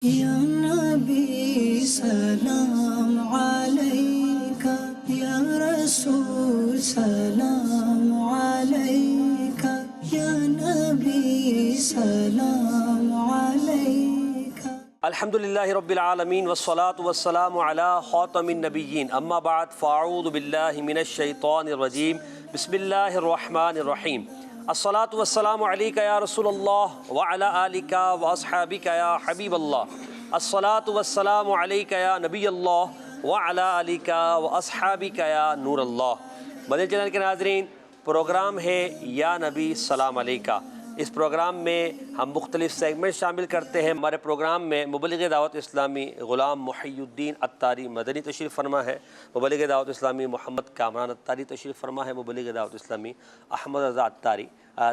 یا نبی سلام علیکہ، یا رسول سلام علیکہ، یا نبی سلام علیکہ۔ الحمدللہ رب العالمین والصلاة والسلام علی خاتم النبیین، اما بعد فاعوذ باللہ من الشیطان الرجیم، بسم اللہ الرحمن الرحیم۔ الصلاة والسلام علیکہ یا رسول اللہ وعلی آلکہ واصحابکہ یا حبیب اللہ۔ الصلاة والسلام علیکہ یا نبی اللہ وعلی آلکہ واصحابکہ یا نور اللہ۔ مدنی چینل کے ناظرین، پروگرام ہے یا نبی سلام علیکہ۔ اس پروگرام میں ہم مختلف سیگمنٹ شامل کرتے ہیں۔ ہمارے پروگرام میں مبلغ دعوت اسلامی غلام محی الدین عطاری مدنی تشریف فرما ہے، مبلغ دعوت اسلامی محمد کامران عطاری تشریف فرما ہے، مبلغ دعوت اسلامی احمد رضا عطاری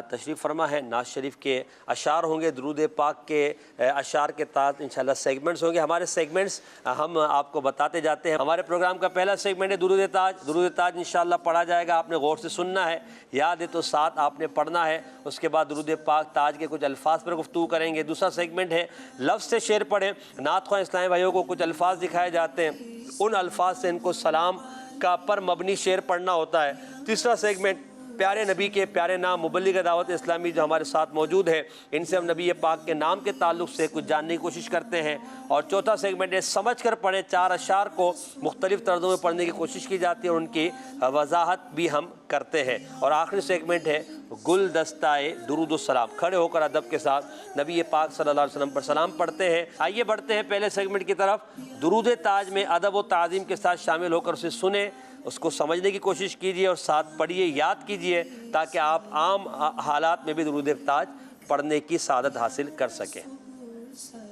تشریف فرما ہے۔ ناز شریف کے اشعار ہوں گے، درود پاک کے اشعار کے تحت انشاءاللہ سیگمنٹس ہوں گے۔ ہمارے سیگمنٹس ہم آپ کو بتاتے جاتے ہیں۔ ہمارے پروگرام کا پہلا سیگمنٹ ہے درود تاج۔ درود تاج انشاءاللہ پڑھا جائے گا، آپ نے غور سے سننا ہے، یاد ہے تو ساتھ آپ نے پڑھنا ہے۔ اس کے بعد درود پاک تاج کے کچھ الفاظ پر گفتگو کریں گے۔ دوسرا سیگمنٹ ہے لفظ سے شعر پڑھیں۔ نعت خواہ اسلامی بھائیوں کو کچھ الفاظ دکھائے جاتے ہیں، ان الفاظ سے ان کو سلام کا پر مبنی شعر پڑھنا ہوتا ہے۔ تیسرا سیگمنٹ پیارے نبی کے پیارے نام مبلغ دعوت اسلامی جو ہمارے ساتھ موجود ہے، ان سے ہم نبی پاک کے نام کے تعلق سے کچھ جاننے کی کوشش کرتے ہیں۔ اور چوتھا سیگمنٹ ہے سمجھ کر پڑھیں۔ 4 اشعار کو مختلف طرزوں میں پڑھنے کی کوشش کی جاتی ہے اور ان کی وضاحت بھی ہم کرتے ہیں۔ اور آخری سیگمنٹ ہے گلدستہ درود السلام۔ کھڑے ہو کر ادب کے ساتھ نبی پاک صلی اللہ علیہ وسلم پر سلام پڑھتے ہیں۔ آئیے بڑھتے ہیں پہلے سیگمنٹ کی طرف۔ درود تاج میں ادب و تعظیم کے ساتھ شامل ہو کر اسے سنیں، اس کو سمجھنے کی کوشش کیجیے اور ساتھ پڑھیے، یاد کیجیے، تاکہ آپ عام حالات میں بھی درود تاج پڑھنے کی سعادت حاصل کر سکیں۔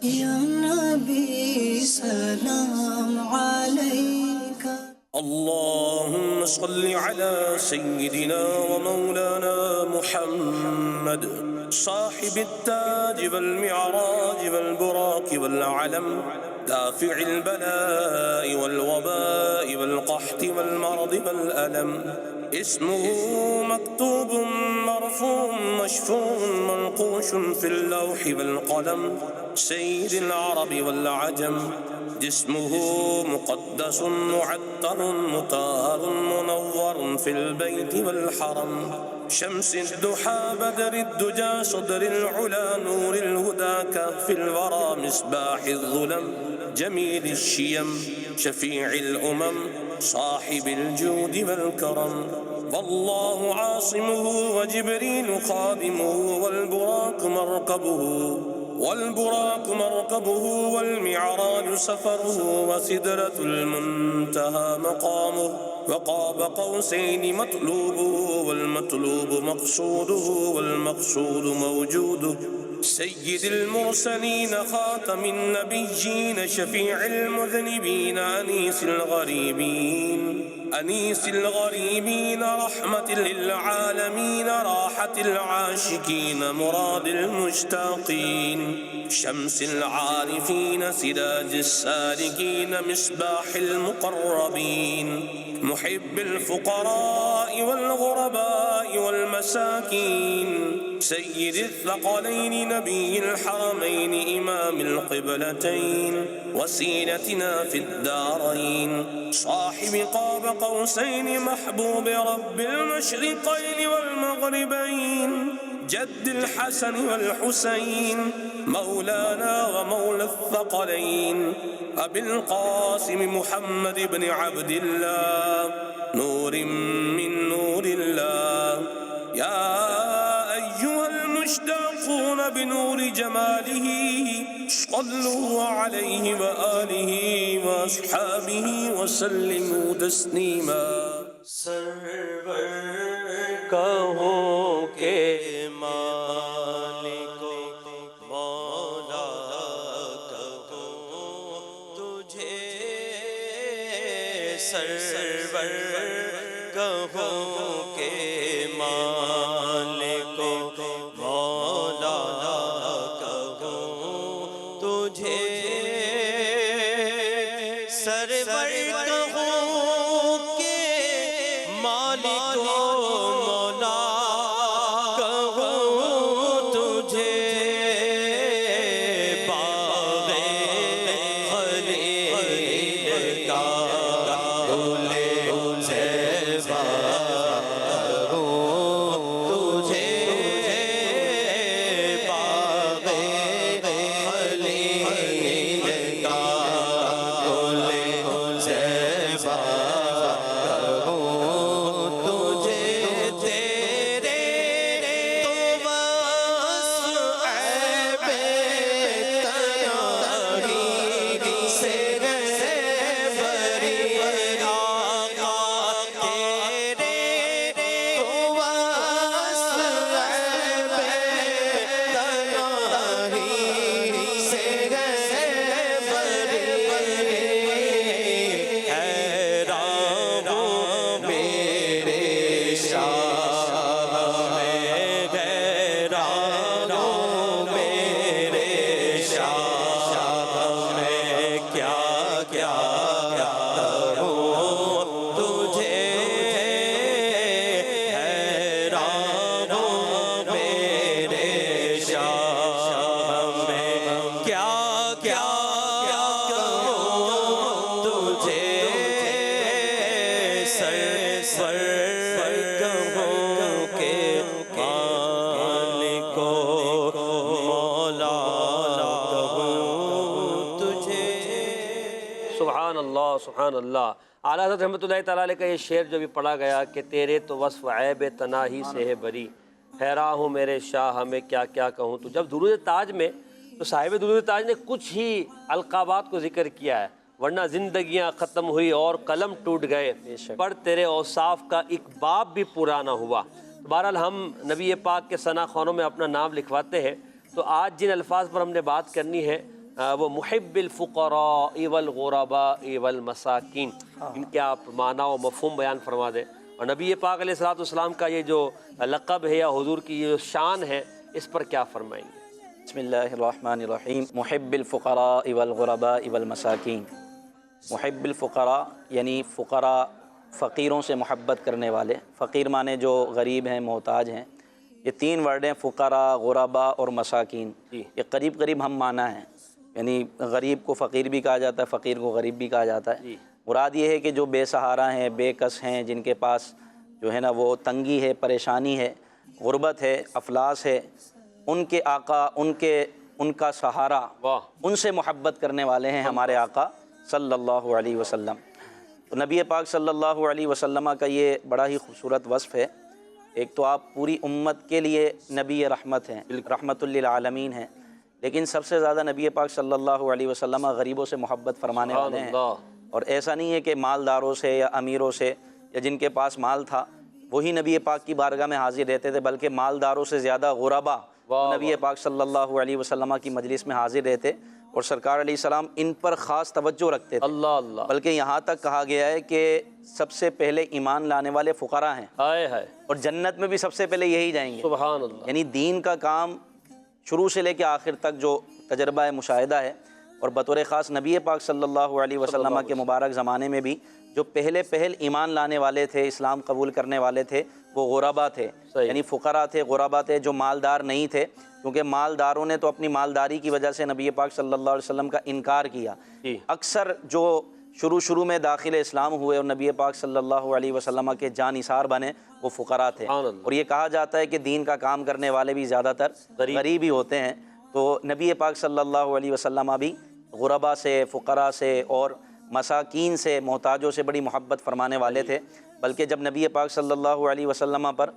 یا نبی سلام علیکہ۔ اللهم صل على سيدنا ومولانا محمد صاحب التاج والمعراج والبراق والعلم، دافع البلاء والوباء والقحط والمرض والألم، اسمه مكتوب مرفوع مشفوع منقوش في اللوح والقلم، سيد العرب والعجم، جسمه مقدس معطر مطهر منور في البيت والحرم، شمس الضحى بدر الدجى صدر العلا نور الهدى كهف الورى مصباح الظلم، جميل الشيم شفيع الأمم صاحب الجود والكرم، والله عاصمه وجبريل خادمه والبراق مركبه والمعراج سفره وسدرة المنتهى مقامه، وقاب قوسين مطلوبه والمطلوب مقصوده والمقصود موجوده، سيد المرسلين خاتم النبيين شفيع المذنبين أنيس الغريبين رحمة للعالمين راحة العاشقين مراد المشتاقين، شمس العارفين سراج السالكين مصباح المقربين، محب الفقراء والغرباء والمساكين، سيد الثقلين نبي الحرمين إمام القبلتين وسيلتنا في الدارين، صاحب قاب قوسين محبوب رب المشرقين والمغربين، جد الحسن والحسين مولانا ومولى الثقلين، أبي القاسم محمد بن عبد الله نور من نور الله، يا أيها المشتاقون بنور جماله صلوا عليه وآله وأصحابه وسلموا تسليما۔ سرور کہوں کہ مالک مولا کہوں تجھے، سرور کہوں کہ مالک مولا کہوں تجھے، سرور کہوں کہ مالک مولا کہوں تجھے، باغ سبحان اللہ سبحان اللہ۔ اعلیٰ حضرت رحمۃ اللہ تعالیٰ علیہ کا یہ شعر جو بھی پڑھا گیا کہ تیرے تو وصف عیب تناہی سے ہے بری، حیراں ہوں میرے شاہ ہمیں کیا کیا کہوں تو۔ جب درود تاج میں تو صاحب درود تاج نے کچھ ہی القابات کو ذکر کیا ہے، ورنہ زندگیاں ختم ہوئی اور قلم ٹوٹ گئے، پر تیرے اوصاف کا ایک باب بھی پورا نہ ہوا۔ بہرحال ہم نبی پاک کے ثنا خوانوں میں اپنا نام لکھواتے ہیں، تو آج جن الفاظ پر ہم نے بات کرنی ہے وہ محب الفقراء والغرباء والمساکین، ان کے آپ معنی و مفہوم بیان فرما دیں، اور نبی پاک علیہ الصلوۃ والسلام کا یہ جو لقب ہے یا حضور کی یہ جو شان ہے اس پر کیا فرمائیں گے؟ بسم اللہ الرحمن الرحیم۔ محب الفقراء والغرباء والمساکین۔ محب الفقراء یعنی فقراء، فقیروں سے محبت کرنے والے، فقیر مانے جو غریب ہیں، محتاج ہیں۔ یہ تین ورڈ ہیں، فقراء، غرباء اور مساکین، یہ قریب قریب ہم معنی ہیں، یعنی غریب کو فقیر بھی کہا جاتا ہے، فقیر کو غریب بھی کہا جاتا ہے۔ مراد یہ ہے کہ جو بے سہارا ہیں، بے کس ہیں، جن کے پاس جو ہے نا وہ تنگی ہے، پریشانی ہے، غربت ہے، افلاس ہے، ان کے آقا، ان کا سہارا، ان سے محبت کرنے والے ہیں ہمارے آقا صلی اللہ علیہ وسلم۔ تو نبی پاک صلی اللہ علیہ وسلم کا یہ بڑا ہی خوبصورت وصف ہے۔ ایک تو آپ پوری امت کے لیے نبی رحمت ہیں، رحمت للعالمین ہیں، لیکن سب سے زیادہ نبی پاک صلی اللہ علیہ وسلم غریبوں سے محبت فرمانے والے ہیں۔ اور ایسا نہیں ہے کہ مالداروں سے یا امیروں سے یا جن کے پاس مال تھا وہی نبی پاک کی بارگاہ میں حاضر رہتے تھے، بلکہ مالداروں سے زیادہ غربا نبی پاک صلی اللہ علیہ وسلم کی مجلس میں حاضر رہتے، اور سرکار علیہ السلام ان پر خاص توجہ رکھتے تھے۔ اللہ بلکہ یہاں تک کہا گیا ہے کہ سب سے پہلے ایمان لانے والے فقراء ہیں، اور جنت میں بھی سب سے پہلے یہی جائیں گے۔ سبحان اللہ۔ یعنی دین کا کام شروع سے لے کے آخر تک جو تجربہ مشاہدہ ہے، اور بطور خاص نبی پاک صلی اللہ علیہ وسلم کے مبارک زمانے میں بھی جو پہل ایمان لانے والے تھے، اسلام قبول کرنے والے تھے، وہ غربا تھے، یعنی فقراء تھے، غربا تھے، جو مالدار نہیں تھے، کیونکہ مالداروں نے تو اپنی مالداری کی وجہ سے نبی پاک صلی اللہ علیہ وسلم کا انکار کیا۔ اکثر جو شروع میں داخل اسلام ہوئے اور نبی پاک صلی اللہ علیہ وسلم کے جان نثار بنے، وہ فقراء تھے۔ اور یہ کہا جاتا ہے کہ دین کا کام کرنے والے بھی زیادہ تر غریب ہی ہوتے ہیں، تو نبی پاک صلی اللہ علیہ وسلم بھی غربا سے، فقراء سے اور مساکین سے، محتاجوں سے بڑی محبت فرمانے والے تھے۔ بلکہ جب نبی پاک صلی اللہ علیہ وسلم پر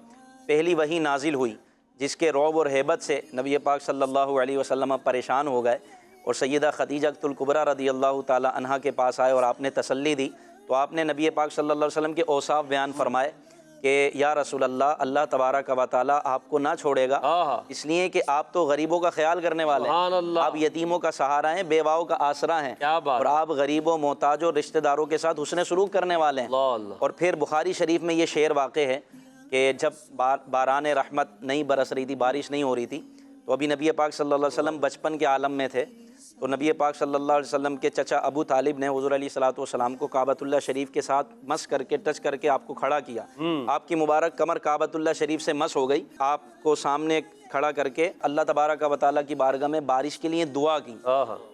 پہلی وحی نازل ہوئی، جس کے رعب اور ہیبت سے نبی پاک صلی اللہ علیہ وسلم پریشان ہو گئے، اور سیدہ خدیجہ الکبریٰ رضی اللہ تعالی عنہا کے پاس آئے اور آپ نے تسلی دی، تو آپ نے نبی پاک صلی اللہ علیہ وسلم کے اوصاف بیان فرمائے کہ یا رسول اللہ، اللہ تبارک و تعالی آپ کو نہ چھوڑے گا، اس لیے کہ آپ تو غریبوں کا خیال کرنے والے ہیں، آپ یتیموں کا سہارا ہیں، بیواؤں کا آسرا ہیں، اور آپ غریبوں، محتاجوں، رشتہ داروں کے ساتھ حسن سلوک کرنے والے ہیں۔ اور پھر بخاری شریف میں یہ شعر واقع ہے کہ جب باران رحمت نہیں برس رہی تھی، بارش نہیں ہو رہی تھی، تو ابھی نبی پاک صلی اللہ علیہ وسلم بچپن کے عالم میں تھے، تو نبی پاک صلی اللہ علیہ وسلم کے چچا ابو طالب نے حضور علیہ الصلوۃ والسلام کو کعبۃ اللہ شریف کے ساتھ مس کر کے، ٹچ کر کے آپ کو کھڑا کیا۔ آپ کی مبارک کمر کعبۃ اللہ شریف سے مس ہو گئی، آپ کو سامنے کھڑا کر کے اللہ تبارک و تعالیٰ کی بارگاہ میں بارش کے لیے دعا کی۔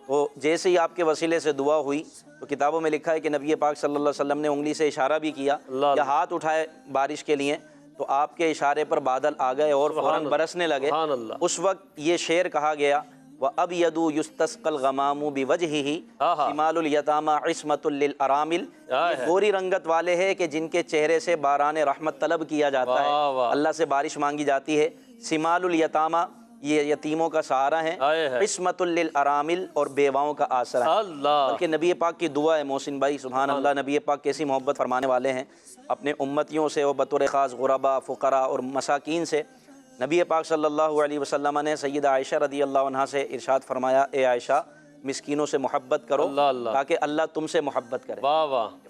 تو جیسے ہی آپ کے وسیلے سے دعا ہوئی، تو کتابوں میں لکھا ہے کہ نبی پاک صلی اللہ علیہ وسلم نے انگلی سے اشارہ بھی کیا یا ہاتھ اٹھائے بارش کے لیے، تو آپ کے اشارے پر بادل آ گئے اور فوراً برسنے لگے۔ اس وقت یہ شعر کہا گیا، وَأَبْيَضُ يُسْتَسْقَى الْغَمَامُ بِوَجْهِهِ شِمَالُ الْيَتَامَى عِصْمَةٌ لِلْأَرَامِلِ، یہ گوری رنگت والے ہیں کہ جن کے چہرے سے باران رحمت طلب کیا جاتا ہے، اللہ سے بارش مانگی جاتی ہے۔ شِمَالُ الْيَتَامَى، یہ یتیموں کا سہارا ہیں، عِصْمَةٌ لِلْأَرَامِلِ، اور بیواؤں کا آسرا ہے۔ بلکہ نبی پاک کی دعا ہے، محسن بھائی سبحان اللہ، نبی پاک کیسی محبت فرمانے والے ہیں اپنے امتیوں سے، اور بطور خاص غربا، فقراء اور مساکین سے۔ نبی پاک صلی اللہ علیہ وسلم نے سیدہ عائشہ رضی اللہ عنہا سے ارشاد فرمایا، اے عائشہ، مسکینوں سے محبت کرو تاکہ اللہ تم سے محبت کرے۔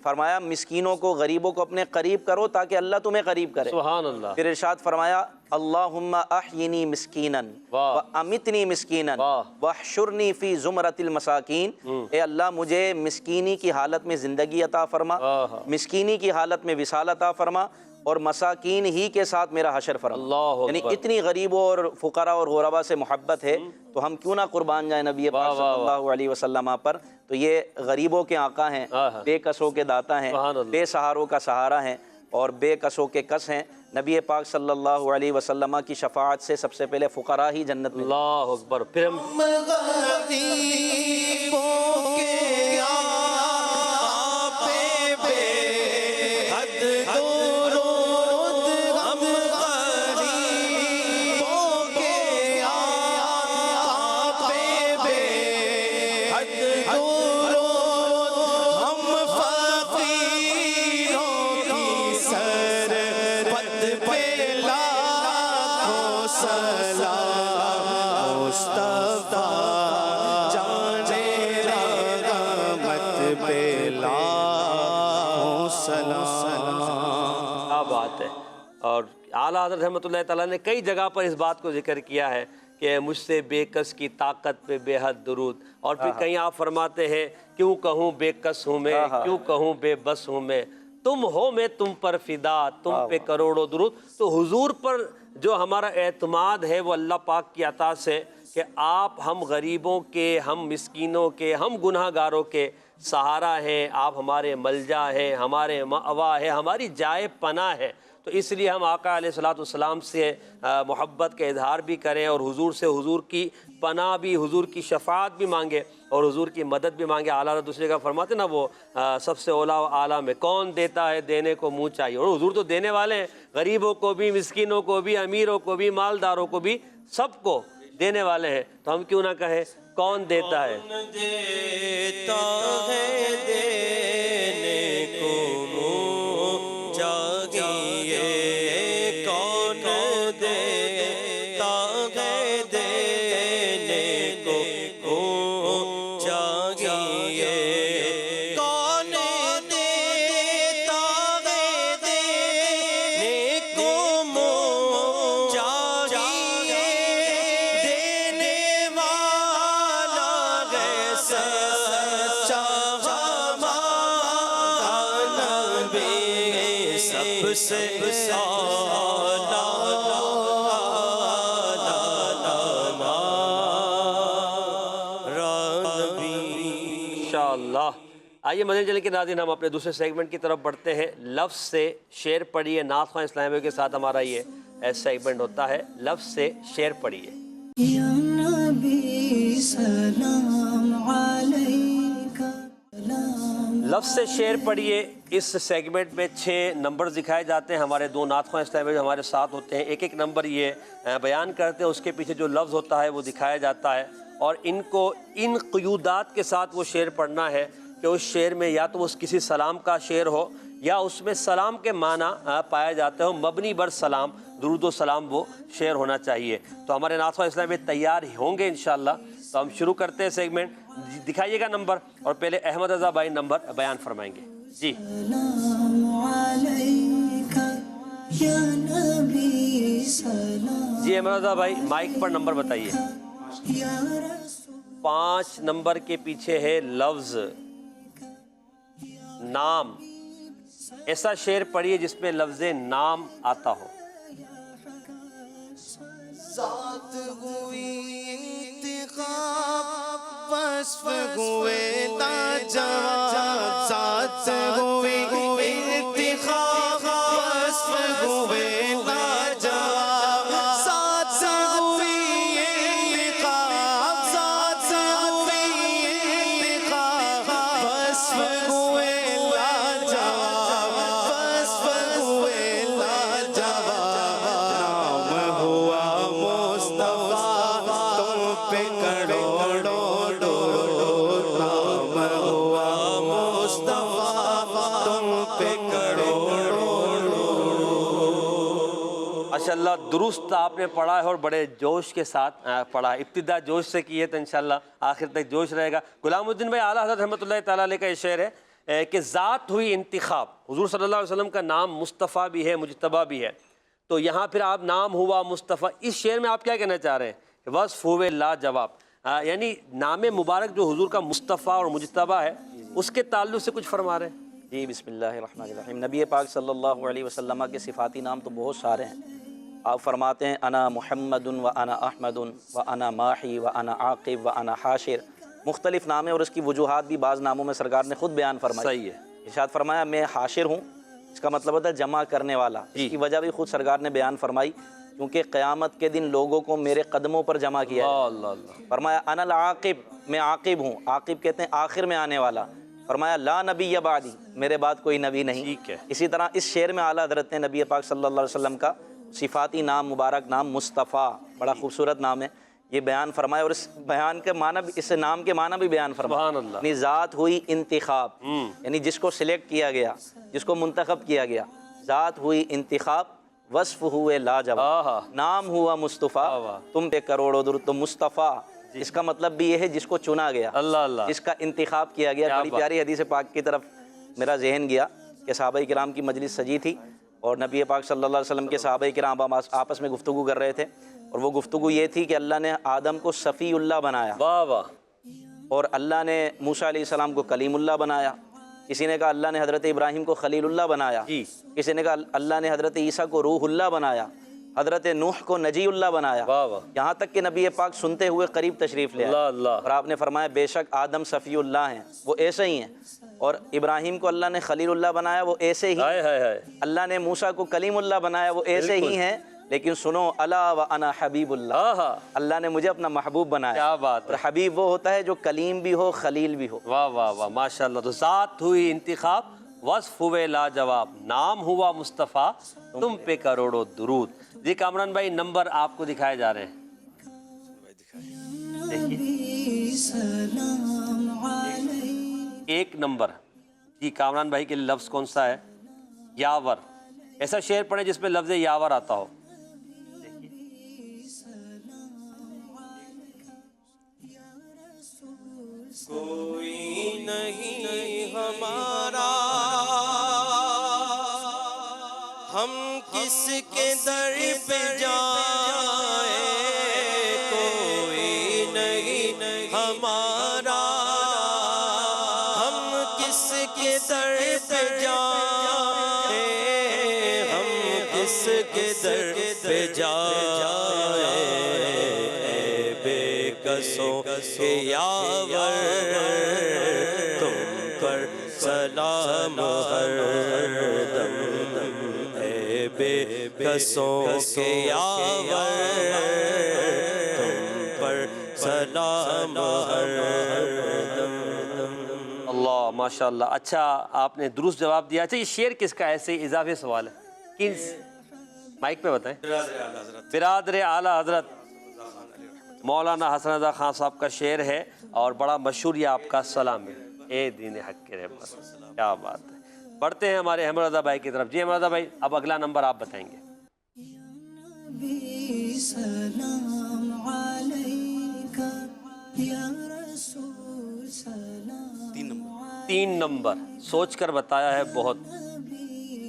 فرمایا مسکینوں کو، غریبوں کو اپنے قریب کرو تاکہ اللہ تمہیں قریب کرے۔ سبحان اللہ۔ پھر ارشاد فرمایا، اللہم احینی مسکینا وامیتنی مسکینا واحشرنی فی زمرۃ المساکین، اے اللہ مجھے مسکینی کی حالت میں زندگی عطا فرما، مسکینی کی حالت میں وصال عطا فرما، اور مساکین ہی کے ساتھ میرا حشر فرما۔ یعنی اتنی غریبوں اور فقراء اور غربا سے محبت ہے، تو ہم کیوں نہ قربان جائیں نبی پاک صلی اللہ علیہ وسلم پر۔ تو یہ غریبوں کے آقا ہیں، بے کسوں کے داتا ہیں، بے سہاروں کا سہارا ہیں، اور بے کسوں کے کس ہیں۔ نبی پاک صلی اللہ علیہ وسلم کی شفاعت سے سب سے پہلے فقراء ہی جنت میں۔ اللہ اکبر۔ پھر ہم اور اعلیٰ حضرت رحمۃ اللہ تعالیٰ نے کئی جگہ پر اس بات کو ذکر کیا ہے کہ مجھ سے بے کس کی طاقت پہ بے حد درود، اور پھر کہیں آپ فرماتے ہیں کیوں کہوں بے کس ہوں میں، کیوں کہوں بے بس ہوں میں، تم ہو میں تم پر فدا، تم پہ کروڑوں درود۔ تو حضور پر جو ہمارا اعتماد ہے وہ اللہ پاک کی عطا سے کہ آپ ہم غریبوں کے، ہم مسکینوں کے، ہم گناہ گاروں کے سہارا ہیں، آپ ہمارے ملجا ہے، ہمارے مأوا ہے، ہماری جائے پناہ ہے۔ تو اس لیے ہم آقا علیہ الصلوۃ والسلام سے محبت کا اظہار بھی کریں، اور حضور سے حضور کی پناہ بھی، حضور کی شفاعت بھی مانگے، اور حضور کی مدد بھی مانگے۔ اعلیٰ دوسری جگہ فرماتے نا وہ سب سے اولا و اعلیٰ میں کون دیتا ہے دینے کو منہ چاہیے، اور حضور تو دینے والے ہیں، غریبوں کو بھی، مسکینوں کو بھی، امیروں کو بھی، مالداروں کو بھی، سب کو دینے والے ہیں۔ تو ہم کیوں نہ کہیں کون دیتا ہے؟ کون دیتا ہے دینے کو منہ چاہیے، کون دیتا ہے دینے کو منہ چاہیے، کون دیتا ہے دینے کو منہ چاہیے، دینے والا ہے سچا ہمارا نبی، سب سے انشاءاللہ۔ آئیے مدنی چینل کے ناظرین، ہم اپنے دوسرے سیگمنٹ کی طرف بڑھتے ہیں۔ لفظ سے شعر پڑھیے، نعت خواں اسلامیہ کے ساتھ ہمارا یہ سیگمنٹ ہوتا ہے لفظ سے شعر پڑھیے۔ یا نبی سلام علیکہ، سلام لفظ سے شعر پڑھیے، اس سیگمنٹ میں 6 نمبر دکھائے جاتے ہیں۔ ہمارے 2 نعت خواں اسلامیہ جو ہمارے ساتھ ہوتے ہیں، ایک ایک نمبر یہ بیان کرتے ہیں، اس کے پیچھے جو لفظ ہوتا ہے وہ دکھایا جاتا ہے، اور ان کو ان قیودات کے ساتھ وہ شعر پڑھنا ہے کہ اس شعر میں یا تو وہ کسی سلام کا شعر ہو، یا اس میں سلام کے معنی پائے جاتے ہوں، مبنی بر سلام، درود و سلام وہ شعر ہونا چاہیے۔ تو ہمارے نعت خواں اسلامیہ تیار ہوں گے انشاءاللہ۔ تو ہم شروع کرتے ہیں سیگمنٹ، دکھائیے گا نمبر، اور پہلے احمد رضا بھائی نمبر بیان فرمائیں گے۔ جی علیکہ یا نبی سلام، جی احمد رضا بھائی مائک پر نمبر بتائیے۔ یا رسول 5 نمبر کے پیچھے ہے لفظ نام، ایسا شعر پڑھیے جس میں لفظ نام آتا ہو۔ ذات ہوئی انتخاب، وصف ہوئے لاجواب، ذات ہوئی انتخاب، وصف ہوئے لاجواب، ذات ہوئی انتخاب، ذات ہوئی انتخاب، وصف ہوئے لاجواب، وصف ہوئے لاجواب، نام ہوا مصطفیٰ تم پہ کروڑوں درود، نام ہوا مصطفیٰ تم پہ کروڑوں درود۔ ماشاء اللہ درست آپ نے پڑھا ہے، اور بڑے جوش کے ساتھ پڑھا ہے۔ ابتدا جوش سے کی ہے تو انشاءاللہ آخر تک جوش رہے گا۔ غلام الدین بھائی اعلیٰ حضرت رحمۃ اللہ تعالیٰ علیہ کا یہ شعر ہے کہ ذات ہوئی انتخاب، حضور صلی اللہ علیہ وسلم کا نام مصطفیٰ بھی ہے، مجتبیٰ بھی ہے۔ تو یہاں پھر آپ نام ہوا مصطفیٰ، اس شعر میں آپ کیا کہنا چاہ رہے ہیں؟ وصف ہوئے لاجواب، یعنی نام مبارک جو حضور کا مصطفیٰ اور مجتبیٰ ہے اس کے تعلق سے کچھ فرما رہے ہیں؟ جی بسم اللہ الرحمن الرحیم۔ نبی پاک صلی اللہ علیہ وسلم کے صفاتی نام تو بہت سارے ہیں۔ آپ فرماتے ہیں انا محمد و انا احمد و انا ماحی و انا عاقب و انا حاشر۔ مختلف نام ہیں، اور اس کی وجوہات بھی بعض ناموں میں سرکار نے خود بیان فرمائی۔ صحیح ہے۔ ارشاد فرمایا میں حاشر ہوں، اس کا مطلب ہوتا ہے جمع کرنے والا۔ اس کی وجہ بھی خود سرکار نے بیان فرمائی، کیونکہ قیامت کے دن لوگوں کو میرے قدموں پر جمع کیا ہے۔ اللہ اللہ۔ فرمایا انا العاقب، میں عاقب ہوں، عاقب کہتے ہیں آخر میں آنے والا۔ فرمایا لا نبی بعدی، میرے بعد کوئی نبی نہیں۔ ٹھیک ہے۔ اسی طرح اس شعر میں اعلیٰ حضرت نے نبی پاک صلی اللہ علیہ وسلم کا صفاتی نام مبارک نام مصطفیٰ، بڑا خوبصورت نام ہے، یہ بیان فرمایا، اور اس بیان کے معنی بھی، اس نام کے معنی بھی بیان فرمایا۔ سبحان اللہ۔ یعنی ذات ہوئی انتخاب، یعنی جس کو سلیکٹ کیا گیا، جس کو منتخب کیا گیا، ذات ہوئی انتخاب، وصف ہوئے لاجواب، نام ہوا مصطفیٰ تم پہ کروڑوں درود۔ تو مصطفیٰ اس کا مطلب بھی یہ ہے جس کو چنا گیا، اللہ اللہ، جس کا انتخاب کیا گیا۔ بڑی پیاری حدیث پاک کی طرف میرا ذہن گیا کہ صحابہ کرام کی مجلس سجی تھی، اور نبی پاک صلی اللہ علیہ وسلم کے صحابہ کرام آپس میں گفتگو کر رہے تھے، اور وہ گفتگو یہ تھی کہ اللہ نے آدم کو صفی اللہ بنایا، واہ واہ، اور اللہ نے موسیٰ علیہ السلام کو کلیم اللہ بنایا، کسی نے کہا اللہ نے حضرت ابراہیم کو خلیل اللہ بنایا، جی، کسی نے کہا اللہ نے حضرت عیسیٰ کو روح اللہ بنایا، حضرت نوح کو نجی اللہ بنایا، واہ واہ، یہاں تک کہ نبی پاک سنتے ہوئے قریب تشریف لے آئے، اللہ اللہ، اور آپ نے فرمایا بے شک آدم صفی اللہ ہیں، وہ ایسے ہی ہیں، اور ابراہیم کو اللہ نے خلیل اللہ بنایا، وہ ایسے ہی، ہائے ہائے ہائے، اللہ نے موسیٰ کو کلیم اللہ بنایا، وہ ایسے ہی ہیں، لیکن سنو الا و انا حبیب اللہ، آہا، اللہ نے مجھے اپنا محبوب بنایا، کیا بات اور ہے، حبیب وہ ہوتا ہے جو کلیم بھی ہو خلیل بھی ہو۔ واہ واہ واہ، ماشاء اللہ۔ تو ذات ہوئی انتخاب، وصف ہوئے لاجواب، نام ہوا مصطفیٰ، تم پہ کروڑوں درود۔ جی کامران بھائی نمبر آپ کو دکھائے جا رہے ہیں، نبی سلام علیک، ایک نمبر۔ جی کامران بھائی کے لیے لفظ کون سا ہے؟ یاور۔ ایسا شعر پڑھیں جس میں لفظ یاور آتا ہو۔ کوئی نہیں ہمارا، ہم کس کے در پہ جائیں، کوئی نہیں ہمارا، ہم کس کے در پہ جائیں، ہم کس کے در پہ جائیں، اے بے کسوں کے یاور، تم پر سلام ہر دم، اے بے کسوں کے یاور، تم پر سلام ہر دم۔ اللہ ماشاء اللہ، اچھا آپ نے درست جواب دیا۔ اچھا یہ شعر کس کا ہے؟ ایسے ہی اضافی سوال ہے، کس مائک پہ بتائیں۔ برادر اعلیٰ حضرت مولانا حسن رضا خان صاحب کا شعر ہے، اور بڑا مشہور یہ آپ کا سلام ہے، اے دین حق کے رحمت، کیا بات ہے۔ بڑھتے ہیں ہمارے احمد رضا بھائی کی طرف۔ جی احمد رضا بھائی اب اگلا نمبر آپ بتائیں گے۔ نبی سلام علیک، یا رسول سلام، 3 نمبر سوچ کر بتایا ہے بہت۔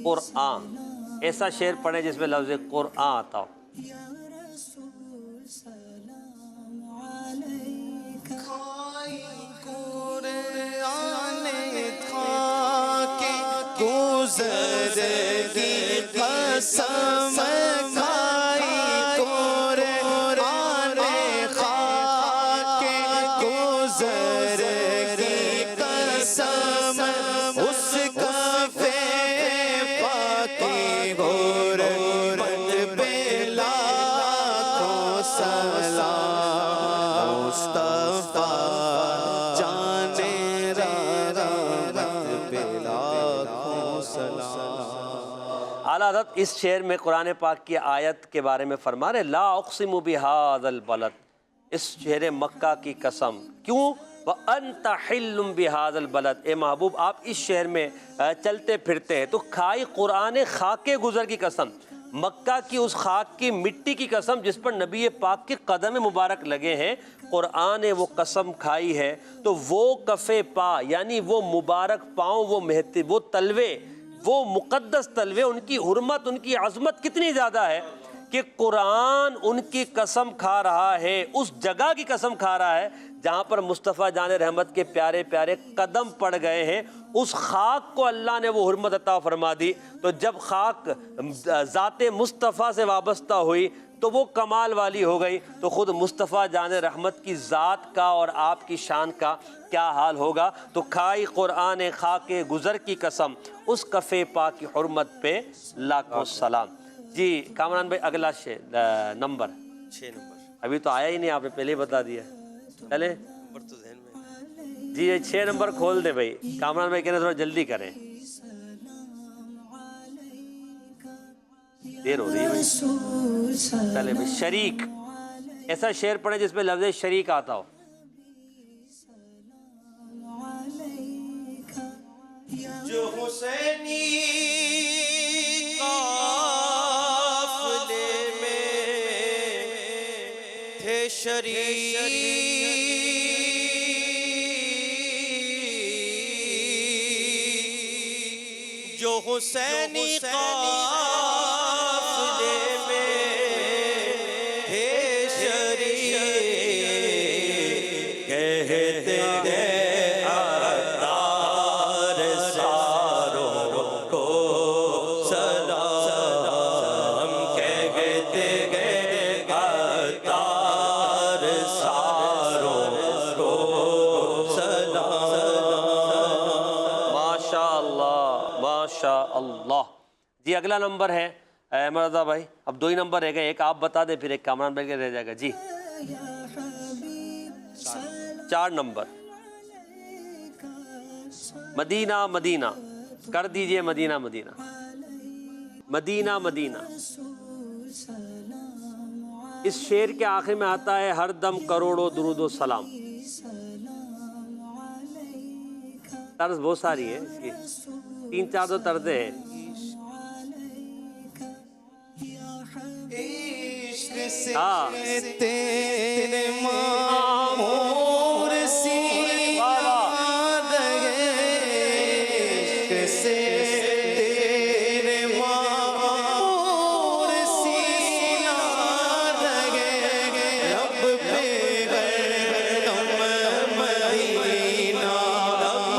قرآن، ایسا شعر پڑھیں جس میں لفظ قرآن آتا ہو۔ یا رسول سلام علیک، قرآن تھا کہ گزر کی قسم کھائی، قرآن خاک کے گزر کی قسم، اس کفے پاکی غربت پہ لاکھوں سلام، مصطفیٰ جانے رحمت پہ لاکھوں سلام۔ اعلیٰ حضرت اس شعر میں قرآن پاک کی آیت کے بارے میں فرما رہے لا اقسم بہذا البلد، اس شہر مکہ کی قسم، کیوں؟ وَأَنْتَ حِلٌّ بِهَذَا الْبَلَدِ، اے محبوب آپ اس شہر میں چلتے پھرتے ہیں، تو کھائی قرآن خاک گزر کی قسم، مکہ کی اس خاک کی مٹی کی قسم جس پر نبی پاک کے قدم مبارک لگے ہیں، قرآن نے وہ قسم کھائی ہے، تو وہ کفے پا یعنی وہ مبارک پاؤں، وہ مہتب، وہ تلوے، وہ مقدس تلوے، ان کی حرمت، ان کی عظمت کتنی زیادہ ہے کہ قرآن ان کی قسم کھا رہا ہے، اس جگہ کی قسم کھا رہا ہے جہاں پر مصطفیٰ جان رحمت کے پیارے پیارے قدم پڑ گئے ہیں، اس خاک کو اللہ نے وہ حرمت عطا فرما دی۔ تو جب خاک ذات مصطفیٰ سے وابستہ ہوئی تو وہ کمال والی ہو گئی، تو خود مصطفیٰ جان رحمت کی ذات کا اور آپ کی شان کا کیا حال ہوگا۔ تو کھائی قرآن خاک گزر کی قسم، اس کفے پاک کی حرمت پہ لاکھوں سلام۔ جی کامران بھائی اگلا نمبر 6 نمبر، ابھی تو آیا ہی نہیں، آپ نے پہلے ہی بتا دیا، چلیں نمبر تو ذہن میں۔ جی یہ 6 نمبر کھول دیں بھائی، کامران بھائی کہنے تھوڑا جلدی کریں، دیر ہو رہی ہے بھائی۔ رسول سلام چلے بھائی شریک، ایسا شعر پڑھیں جس میں لفظ شریک آتا ہو۔ علیک، یا جو حسینی قافلے میں تھے شریک، جو حسینی قافلے ماشاء اللہ. جی اگلا نمبر ہے احمد رضا بھائی. اب 2 ہی نمبر رہ گئے, ایک آپ بتا دیں پھر ایک کامران بھائی کا رہ جائے گا. جی 4 نمبر. مدینہ مدینہ کر دیجئے, مدینہ مدینہ مدینہ مدینہ. اس شعر کے آخر میں آتا ہے ہر دم کروڑوں درود و سلام. طرز بہت ساری ہے اس کی, 3-4 تو طرزیں ہیں. ہاں تیرے مامور سینا رہے, عشق سے تیرے مامور سینا رہے, رب پہ گردم مدینہ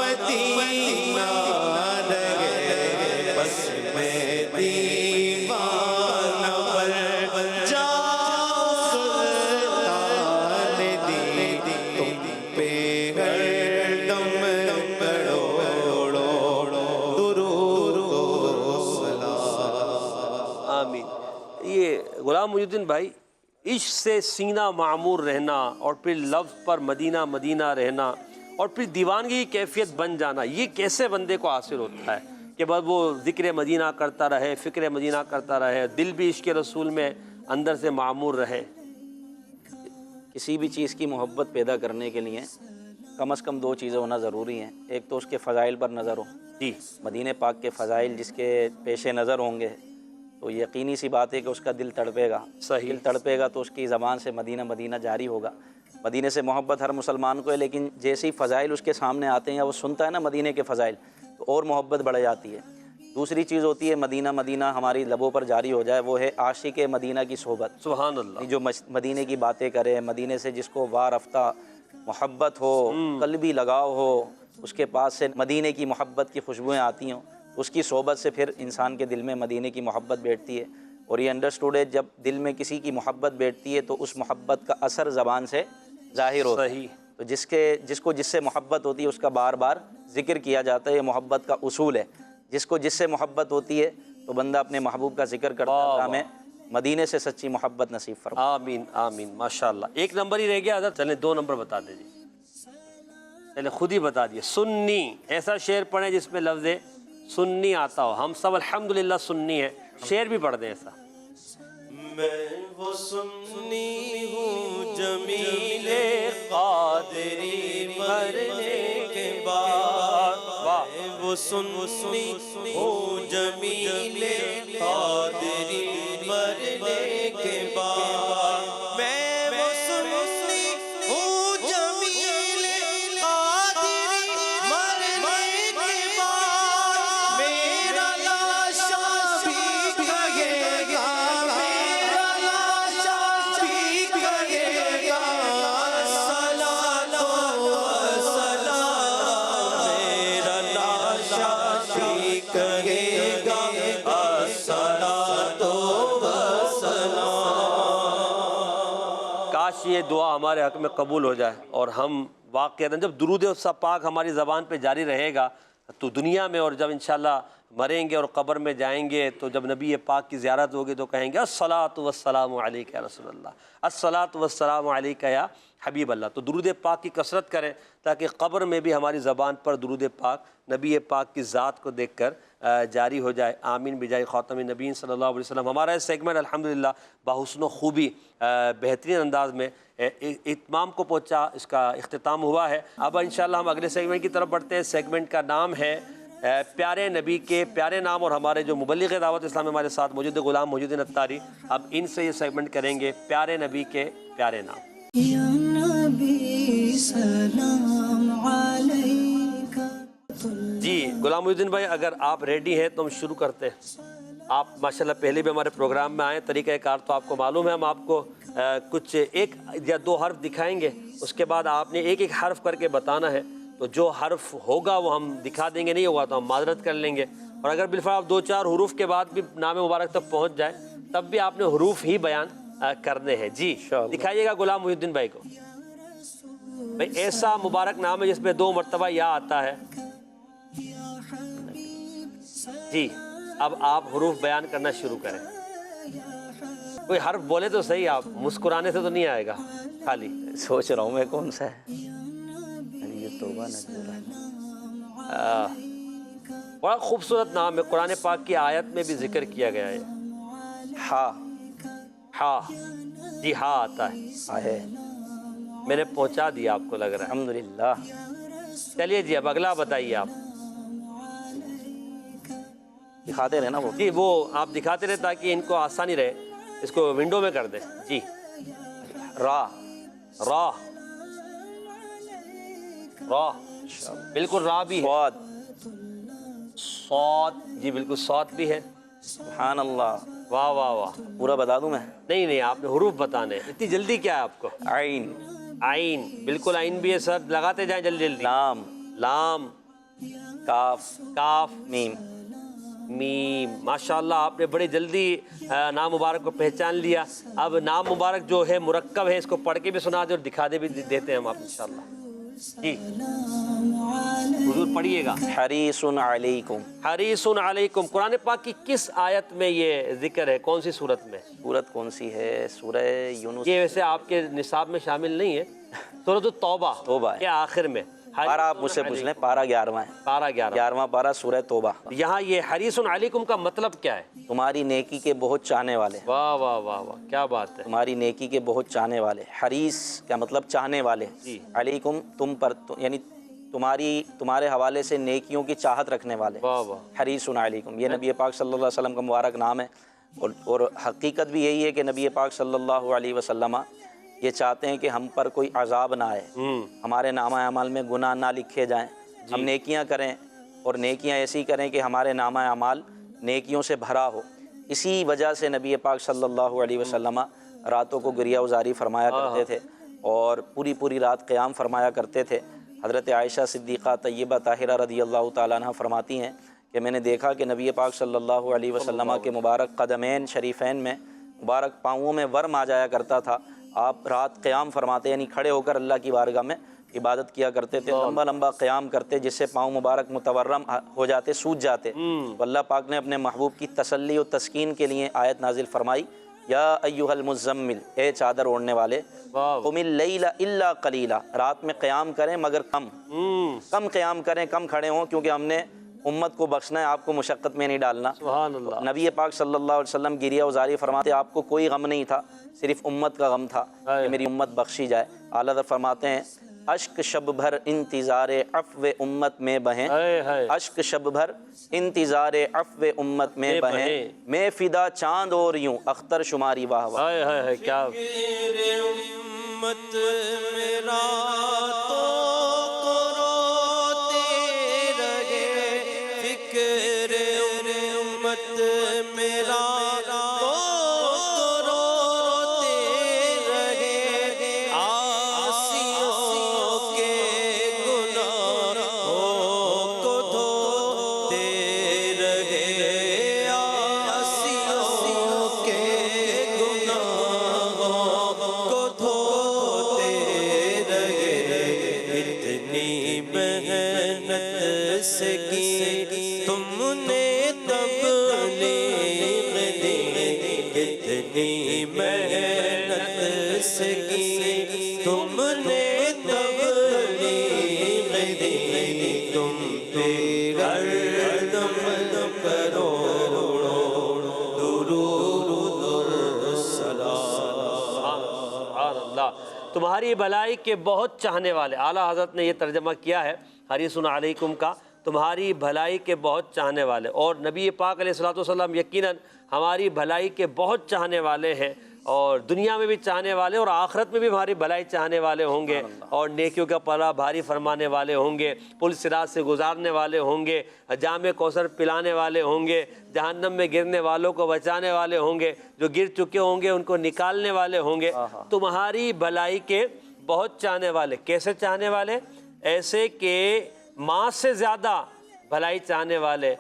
مدینہ رہے, بس میں دیوانہ بن جاؤ سلطان دی, تم پہ ہردم کروڑوں درود و سلام. آمین. یہ غلام محی الدین بھائی, عشق سے سینہ معمور رہنا اور پھر لفظ پر مدینہ مدینہ رہنا اور پھر دیوانگی کی کیفیت بن جانا, یہ کیسے بندے کو حاصل ہوتا ہے کہ بس وہ ذکر مدینہ کرتا رہے, فکر مدینہ کرتا رہے, دل بھی عشق رسول میں اندر سے معمور رہے؟ کسی بھی چیز کی محبت پیدا کرنے کے لیے کم از کم 2 چیزیں ہونا ضروری ہیں. ایک تو اس کے فضائل پر نظر ہو. جی مدینہ پاک کے فضائل جس کے پیش نظر ہوں گے تو یقینی سی بات ہے کہ اس کا دل تڑپے گا. صحیح. دل تڑپے گا تو اس کی زبان سے مدینہ مدینہ جاری ہوگا. مدینہ سے محبت ہر مسلمان کو ہے, لیکن جیسے ہی فضائل اس کے سامنے آتے ہیں یا وہ سنتا ہے نا مدینہ کے فضائل, تو اور محبت بڑھ جاتی ہے. دوسری چیز ہوتی ہے مدینہ مدینہ ہماری لبوں پر جاری ہو جائے, وہ ہے عاشق مدینہ کی صحبت. سبحان اللہ. جو مدینہ کی باتیں کرے, مدینہ سے جس کو وارفتہ محبت ہو, قلبی لگاؤ ہو, اس کے پاس سے مدینہ کی محبت کی خوشبوئیں آتی ہوں, اس کی صحبت سے پھر انسان کے دل میں مدینہ کی محبت بیٹھتی ہے. اور یہ انڈرسٹوڈ ہے جب دل میں کسی کی محبت بیٹھتی ہے تو اس محبت کا اثر زبان سے ظاہر ہوتا ہے. صحیح. تو جس کو جس سے محبت ہوتی ہے اس کا بار بار ذکر کیا جاتا ہے. یہ محبت کا اصول ہے. جس کو جس سے محبت ہوتی ہے تو بندہ اپنے محبوب کا ذکر کرتا ہے. اللہ ہمیں مدینے سے سچی محبت نصیب فرمائے. آمین آمین. ماشاءاللہ. 1 نمبر ہی رہ گیا حضرت, چلیں 2 نمبر بتا دیجیے. چلیں خود ہی بتا دیے. سنی, ایسا شعر پڑھیں جس میں لفظ سنی آتا ہو. ہم سب الحمدللہ سنی ہے, شعر بھی پڑھ دیں ایسا. میں وہ سنی ہوں جمیل قادری مرنے کے بعد, میں وہ سنی ہوں جمیل قادری مرنے کے بعد, میں وہ سنی ہوں جمیل قادری مرنے کے بعد, میرا لاشا بھی کہے گا, کاش یہ دعا ہمارے حق میں قبول ہو جائے اور ہم واقعاً جب درود پاک ہماری زبان پہ جاری رہے گا تو دنیا میں, اور جب انشاءاللہ مریں گے اور قبر میں جائیں گے تو جب نبی پاک کی زیارت ہوگی تو کہیں گے الصلاۃ والسلام علیک یا رسول اللہ, الصلاۃ والسلام علیک یا حبیب اللہ. تو درود پاک کی کثرت کریں تاکہ قبر میں بھی ہماری زبان پر درود پاک نبی پاک کی ذات کو دیکھ کر جاری ہو جائے. آمین بجائے خاتم النبیین صلی اللہ علیہ وسلم. ہمارا یہ سیگمنٹ الحمدللہ بحسن و خوبی بہترین انداز میں اتمام کو پہنچا, اس کا اختتام ہوا ہے. اب انشاءاللہ ہم اگلے سیگمنٹ کی طرف بڑھتے ہیں. سیگمنٹ کا نام ہے پیارے نبی کے پیارے نام, اور ہمارے جو مبلغ دعوت اسلام ہمارے ساتھ موجود غلام محی الدین اتاری, اب ان سے یہ سیگمنٹ کریں گے پیارے نبی کے پیارے نام. یا نبی سلام علیکہ. جی غلام محی الدین بھائی اگر آپ ریڈی ہیں تو ہم شروع کرتے ہیں. آپ ماشاءاللہ پہلے بھی ہمارے پروگرام میں آئیں, طریقہ کار تو آپ کو معلوم ہے. ہم آپ کو کچھ 1 یا 2 حرف دکھائیں گے, اس کے بعد آپ نے ایک حرف کر کے بتانا ہے. تو جو حرف ہوگا وہ ہم دکھا دیں گے, نہیں ہوگا تو ہم معذرت کر لیں گے. اور اگر بالفعل آپ 2-4 حروف کے بعد بھی نام مبارک تک پہنچ جائے تب بھی آپ نے حروف ہی بیان کرنے ہیں. جی دکھائیے گا غلام محی الدین بھائی کو. بھائی ایسا مبارک نام ہے جس میں 2 مرتبہ یا آتا ہے. جی اب آپ حروف بیان کرنا شروع کریں. کوئی حرف بولے تو صحیح, آپ مسکرانے سے تو نہیں آئے گا خالی. سوچ رہا ہوں میں کون سا ہے. یہ توبہ بڑا خوبصورت نام ہے, قرآن پاک کی آیت میں بھی ذکر کیا گیا ہے. ہا. ہا, جی ہا آتا ہے, میں نے پہنچا دیا آپ کو لگ رہا ہے. الحمدللہ. چلیے جی اب اگلا بتائیے آپ. دکھاتے رہے نا وہ. جی وہ آپ دکھاتے رہے تاکہ ان کو آسانی رہے. اس کو ونڈو میں کر دیں. جی را. را, را بالکل را بھی ہے. صاد. صاد, جی بالکل صاد بھی ہے. سبحان اللہ. واہ واہ واہ. پورا بتا دوں میں؟ نہیں نہیں, آپ نے حروف بتانے. اتنی جلدی کیا ہے آپ کو؟ عین. عین, بالکل عین بھی ہے سر, لگاتے جائیں جلدی جلدی. لام. لام. کاف. کاف. میم. میم. ماشاءاللہ آپ نے بڑے جلدی نام مبارک کو پہچان لیا. اب نام مبارک جو ہے مرکب ہے, اس کو پڑھ کے بھی سنا دیں اور دکھا دے بھی دیتے ہیں ہم آپ انشاءاللہ. جی حضور پڑھیے گا. حریص علیکم. حریص علیکم قرآن پاک کی کس آیت میں یہ ذکر ہے, کون سی صورت میں؟ سورت کون سی ہے؟ سورہ یونس. یہ ویسے آپ کے نصاب میں شامل نہیں ہے. سورۃ التوبہ توبہ ہے. کے آخر میں. پارہ آپ مجھ سے پوچھ لیں, پارہ 11واں ہے. پارہ 11واں پارہ سورہ توبہ. یہاں یہ حریص علیکم کا مطلب کیا ہے؟ تمہاری نیکی کے بہت چاہنے والے. واہ واہ واہ واہ, کیا بات ہے. تمہاری نیکی کے بہت چاہنے والے. حریص کیا مطلب؟ چاہنے والے. جی. علیکم تم پر, یعنی تمہارے حوالے سے نیکیوں کی چاہت رکھنے والے. واہ واہ. حریص علیکم, یہ نبی پاک صلی اللہ علیہ وسلم کا مبارک نام ہے. اور حقیقت بھی یہی ہے کہ نبی پاک صلی اللہ علیہ وسلم یہ چاہتے ہیں کہ ہم پر کوئی عذاب نہ آئے, ہمارے نامہ اعمال میں گناہ نہ لکھے جائیں. ہم نیکیاں کریں اور نیکیاں ایسی کریں کہ ہمارے نامہ اعمال نیکیوں سے بھرا ہو. اسی وجہ سے نبی پاک صلی اللہ علیہ وسلم راتوں کو گریہ وزاری فرمایا کرتے تھے اور پوری رات قیام فرمایا کرتے تھے. حضرت عائشہ صدیقہ طیبہ طاہرہ رضی اللہ تعالیٰ عنہ فرماتی ہیں کہ میں نے دیکھا کہ نبی پاک صلی اللہ علیہ وسلم کے مبارک قدمین شریفین میں, مبارک پاؤں میں ورم آ جایا کرتا تھا. آپ رات قیام فرماتے, یعنی کھڑے ہو کر اللہ کی بارگاہ میں عبادت کیا کرتے تھے. لمبا لمبا قیام کرتے جس سے پاؤں مبارک متورم ہو جاتے, سوج جاتے. تو اللہ پاک نے اپنے محبوب کی تسلی و تسکین کے لیے آیت نازل فرمائی, یا ایھا المزمل, اے چادر اوڑھنے والے, قم اللیل الا قلیلا, رات میں قیام کریں مگر کم قیام کریں, کم کھڑے ہوں, کیونکہ ہم نے امت کو بخشنا ہے, آپ کو مشقت میں نہیں ڈالنا. سبحان اللہ. نبی پاک صلی اللہ علیہ وسلم گریہ وزاری فرماتے, آپ کو کوئی غم نہیں تھا, صرف امت کا غم تھا کہ میری امت بخشی جائے. اعلیٰ حضرت فرماتے ہیں, اشک شب بھر انتظار عفو امت میں بہیں, اشک شب بھر انتظار عفو امت میں بہیں, میں فدا چاند اور یوں اختر شماری واہ واہ. کیا امت میرا تو روتے رہے, فکر امت میرا تو روتے رہے, آسیوں کے گناہوں کو دھوتے رہے, آسیوں کے گناہوں کو دھوتے رہے. اتنی محنت سے کی تم نے تبلیغ دی, اتنی محنت سے کی تم نے تبلیغ دی, تم پہ ہر دم کرو درود سلام. سبحان اللہ. تمہاری بھلائی کے بہت چاہنے والے, اعلیٰ حضرت نے یہ ترجمہ کیا ہے حریص علیکم کا, تمہاری بھلائی کے بہت چاہنے والے. اور نبی پاک علیہ الصلوۃ والسلام یقیناً ہماری بھلائی کے بہت چاہنے والے ہیں, اور دنیا میں بھی چاہنے والے اور آخرت میں بھی ہماری بھلائی چاہنے والے ہوں گے, اور نیکیوں کا پلہ بھاری فرمانے والے ہوں گے, پل صراط سے گزارنے والے ہوں گے, جام کوثر پلانے والے ہوں گے, جہنم میں گرنے والوں کو بچانے والے ہوں گے, جو گر چکے ہوں گے ان کو نکالنے والے ہوں گے. تمہاری بھلائی کے بہت چاہنے والے. کیسے چاہنے والے؟ ایسے کہ ماں سے زیادہ بھلائی چاہنے والے,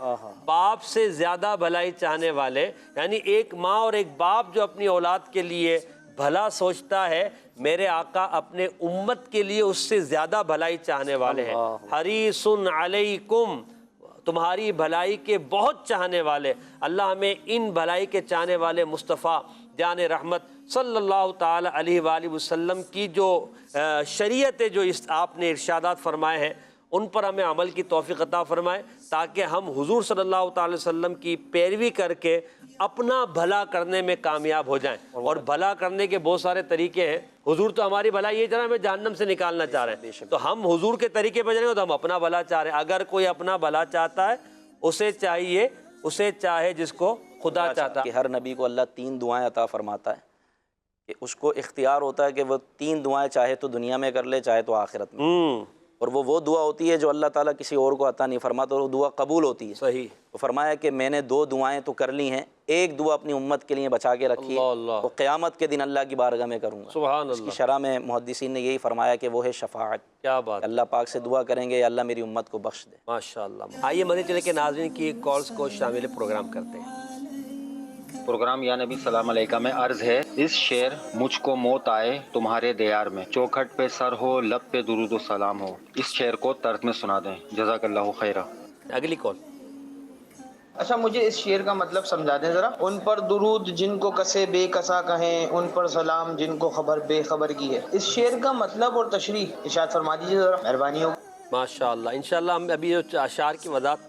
باپ سے زیادہ بھلائی چاہنے والے. یعنی ایک ماں اور ایک باپ جو اپنی اولاد کے لیے بھلا سوچتا ہے, میرے آقا اپنے امت کے لیے اس سے زیادہ بھلائی چاہنے والے ہیں. حریص علیکم, تمہاری بھلائی کے بہت چاہنے والے، اللہ ہمیں ان بھلائی کے چاہنے والے مصطفیٰ جان رحمت صلی اللہ تعالی علیہ وآلہ وسلم کی جو شریعت جو آپ نے ارشادات فرمائے ہیں ان پر ہمیں عمل کی توفیق عطا فرمائے، تاکہ ہم حضور صلی اللہ تعالی وسلم کی پیروی کر کے اپنا بھلا کرنے میں کامیاب ہو جائیں۔ اور بھلا کرنے کے بہت سارے طریقے ہیں۔ حضور تو ہماری بھلائی یہ چاہ رہے ہیں، ہمیں جہنم سے نکالنا چاہ رہے ہیں، تو ہم حضور کے طریقے پہ چلیں گے تو ہم اپنا بھلا چاہ رہے ہیں۔ اگر کوئی اپنا بھلا چاہتا ہے اسے چاہے جس کو خدا چاہتا ہے۔ کہ ہر نبی کو اللہ 3 دعائیں عطا فرماتا ہے کہ اس کو اختیار ہوتا ہے کہ وہ 3 دعائیں چاہے تو دنیا میں کر لے چاہے تو آخرت میں، اور وہ دعا ہوتی ہے جو اللہ تعالیٰ کسی اور کو عطا نہیں فرماتا، اور وہ دعا قبول ہوتی ہے۔ صحیح۔ تو فرمایا کہ میں نے 2 دعائیں تو کر لی ہیں، ایک دعا اپنی امت کے لیے بچا کے رکھی ہے، وہ قیامت کے دن اللہ کی بارگاہ میں کروں گا۔ سبحان اس کی اللہ، شرح میں محدثین نے یہی فرمایا کہ وہ ہے شفاعت۔ کیا بات، اللہ پاک سے دعا کریں گے یا اللہ میری امت کو بخش دے۔ ماشاءاللہ۔ آئیے مدنی چلے کے ناظرین کی کالز کو شامل پروگرام کرتے ہیں۔ پروگرام یا نبی سلام علیکہ میں عرض ہے، اس شعر مجھ کو موت آئے تمہارے دیار میں، چوکھٹ پہ سر ہو لب پہ درود و سلام ہو، اس شعر کو طرز میں سنا دیں، جزاک اللہ خیرہ۔ اگلی کال۔ اچھا مجھے اس شعر کا مطلب سمجھا دیں ذرا۔ ان پر درود جن کو کسے بے کسا کہیں، ان پر سلام جن کو خبر بے خبر کی ہے۔ اس شعر کا مطلب اور تشریح ارشاد فرما دیجیے ذرا، مہربانی ہوگی۔ ماشاءاللہ، انشاءاللہ ہم ابھی جو اشعار کی وضاحت